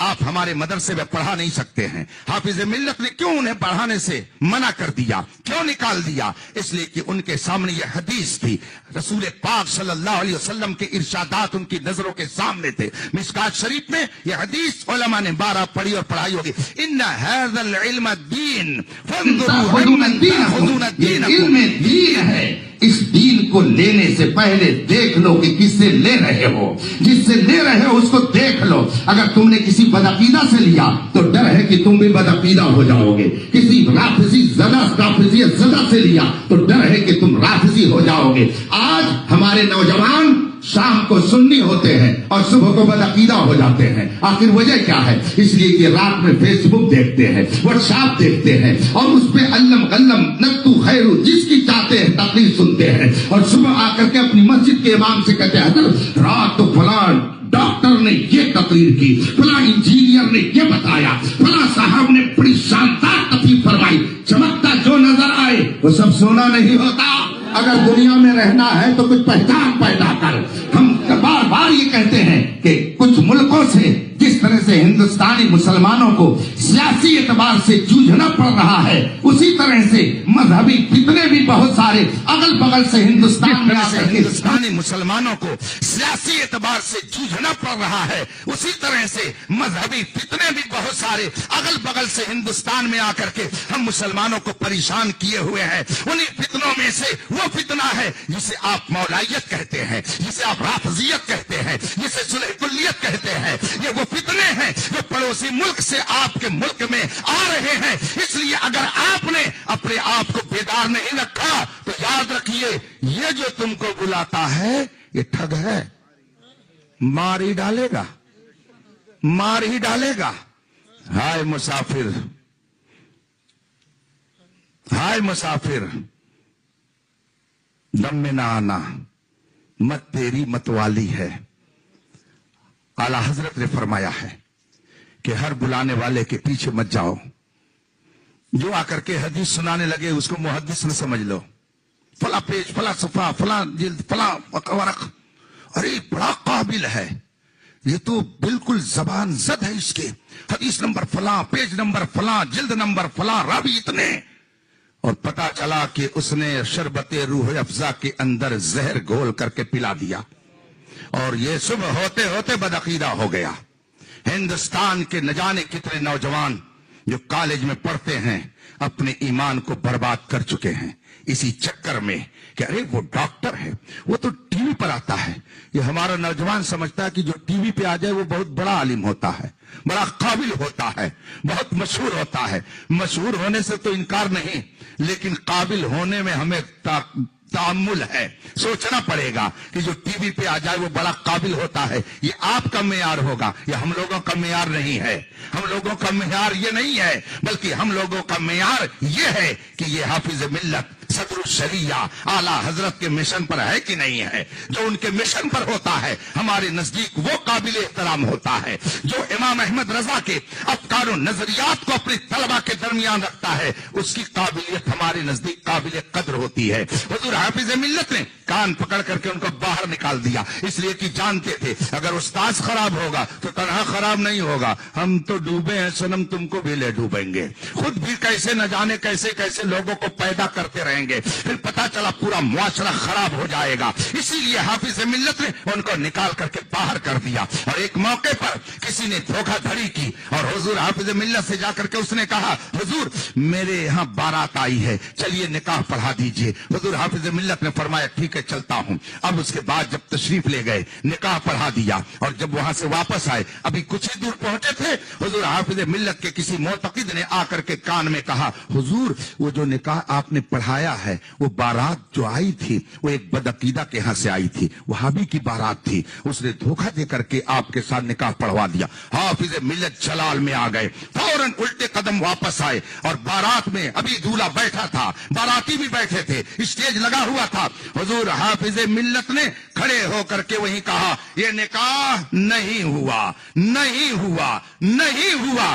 آپ ہمارے مدرسے میں پڑھا نہیں سکتے ہیں. حافظ ملت نے کیوں انہیں پڑھانے سے منع کر دیا, کیوں نکال دیا؟ اس لیے کہ ان کے سامنے یہ حدیث تھی, رسول پاک صلی اللہ علیہ وسلم کے ارشادات ان کی نظروں کے سامنے تھے. مشکات شریف میں یہ حدیث علماء نے 12 پڑھی اور پڑھائی ہوگی. ان هذا العلم الدین فانظروا علم الدین خذون الدین. علم دین ہے, اس دین کو لینے سے پہلے دیکھ لو کہ کس سے لے رہے ہو, جس سے لے رہے ہو اس کو دیکھ لو. اگر تم نے کسی بدعقیدہ سے لیا تو ڈر ہے کہ تم بھی بدعقیدہ ہو جاؤ گے. کسی رافضیت زدہ سے لیا تو ڈر ہے کہ تم رافضی ہو جاؤ گے. آج ہمارے نوجوان شام کو سنی ہوتے ہیں اور صبح کو بدعقیدہ ہو جاتے ہیں. آخر وجہ کیا ہے؟ اس لیے کہ رات میں فیس بک دیکھتے ہیں, واٹس ایپ دیکھتے ہیں اور اس پہ علم غلم نتو خیرو جس کی چاہتے ہیں تقریر سنتے ہیں, اور صبح آ کر کے اپنی مسجد کے امام سے کہتے ہیں حضرت رات تو فلاں ڈاکٹر نے یہ تقریر کی, فلاں انجینئر نے یہ بتایا, فلاں صاحب نے بڑی شاندار تقریر فرمائی. چمکتا جو نظر آئے وہ سب سونا نہیں ہوتا. اگر دنیا میں رہنا ہے تو کچھ پہچان پیدا کر. ہم بار بار یہ کہتے ہیں کہ کچھ ملکوں سے جس طرح سے ہندوستانی مسلمانوں کو سیاسی اعتبار سے جوجھنا پڑ رہا ہے, اسی طرح سے مذہبی فتنے بھی بہت سارے اگل بغل سے ہندوستان میں ہندوستانی مسلمانوں کو سیاسی اعتبار سے جوجھنا پڑ رہا ہے, اسی طرح سے مذہبی فتنے بھی بہت سارے اگل بغل سے ہندوستان میں آ کر کے ہم مسلمانوں کو پریشان کیے ہوئے ہیں. انہیں فتنوں میں سے وہ فتنہ ہے جسے آپ مولائیت کہتے ہیں, جسے آپ رافضیت کہتے ہیں, جسے صلح کلیت کہتے ہیں. یہ وہ فتنے ہیں جو پڑوسی ملک سے آپ کے ملک میں آ رہے ہیں. اس لیے اگر آپ نے اپنے آپ کو بیدار نہیں رکھا تو یاد رکھیے یہ جو تم کو بلاتا ہے یہ ٹھگ ہے, مار ہی ڈالے گا, مار ہی ڈالے گا. ہائے مسافر, ہائے مسافر, دم میں نہ آنا, مت تیری متوالی ہے. اعلی حضرت نے فرمایا ہے کہ ہر بلانے والے کے پیچھے مت جاؤ. جو آ کر کے حدیث سنانے لگے اس کو محدث نہ سمجھ لو. فلاں پیج, فلاں صفحہ, فلاں جلد, فلاں ورق, ارے بڑا قابل ہے, یہ تو بالکل زبان زد ہے اس کے. حدیث نمبر فلاں, پیج نمبر فلاں, جلد نمبر فلاں, راوی اتنے. اور پتا چلا کہ اس نے شربت روح افزا کے اندر زہر گھول کر کے پلا دیا, اور یہ صبح ہوتے ہوتے بدعقیدہ ہو گیا. ہندوستان کے نہ جانے کتنے نوجوان جو کالج میں پڑھتے ہیں اپنے ایمان کو برباد کر چکے ہیں اسی چکر میں کہ ارے وہ ڈاکٹر ہے, وہ تو ٹی وی پر آتا ہے. یہ ہمارا نوجوان سمجھتا ہے کہ جو ٹی وی پہ آ جائے وہ بہت بڑا عالم ہوتا ہے, بڑا قابل ہوتا ہے, بہت مشہور ہوتا ہے. مشہور ہونے سے تو انکار نہیں, لیکن قابل ہونے میں ہمیں تعامل ہے, سوچنا پڑے گا کہ جو ٹی وی پہ آ جائے وہ بڑا قابل ہوتا ہے. یہ آپ کا معیار ہوگا, یہ ہم لوگوں کا معیار نہیں ہے. ہم لوگوں کا معیار یہ نہیں ہے, بلکہ ہم لوگوں کا معیار یہ ہے کہ یہ حافظ ملت صدر الشریعہ اعلی حضرت کے مشن پر ہے کہ نہیں ہے. جو ان کے مشن پر ہوتا ہے ہمارے نزدیک وہ قابل احترام ہوتا ہے. جو امام احمد رضا کے افکار و نظریات کو اپنے طلبہ کے درمیان رکھتا ہے اس کی قابلیت ہمارے نزدیک قابل قدر ہوتی ہے. حضور حافظ ملت نے کان پکڑ کر کے ان کو باہر نکال دیا, اس لیے کہ جانتے تھے اگر استاذ خراب ہوگا تو تنہا خراب نہیں ہوگا, ہم تو ڈوبے ہیں صنم, تم کو بھی لے ڈوبیں گے. خود بھی کیسے نہ جانے کیسے کیسے لوگوں کو پیدا کرتے رہیں گے, پھر پتا چلا پورا معاشرہ خراب ہو جائے گا. اسی لیے حافظ ملت نے ان کو نکال کر کے باہر کر دیا. اور ایک موقع پر کسی نے دھوکہ دھڑی کی اور حضور حافظ ملت سے جا کر کے اس نے کہا حضور میرے یہاں بارات آئی ہے, چلیے نکاح پڑھا دیجئے. حضور حافظ ملت نے فرمایا ٹھیک ہے چلتا ہوں. اب اس کے بعد جب تشریف لے گئے نکاح پڑھا دیا, اور جب وہاں سے واپس آئے ابھی کچھ ہی دور پہنچے تھے, حضور حافظ ملت کے کسی معتقد نے آ کر کے کان میں کہا حضور وہ جو نکاح آپ نے پڑھایا ہے وہ بارات جو آئی تھی وہ ایک بدعقیدہ کے ہاں سے آئی تھی, وہابی کی بارات تھی, اس نے دھوکہ دے کر کے آپ کے ساتھ نکاح پڑھوا دیا. حافظ ملت جلال میں آ گئے, فوراً الٹے قدم واپس آئے, اور بارات میں ابھی دولہا بیٹھا تھا, باراتی بھی بیٹھے تھے, اسٹیج لگا ہوا تھا. حضور حافظ ملت نے کھڑے ہو کر کے وہیں کہا یہ نکاح نہیں ہوا, نہیں ہوا, نہیں ہوا.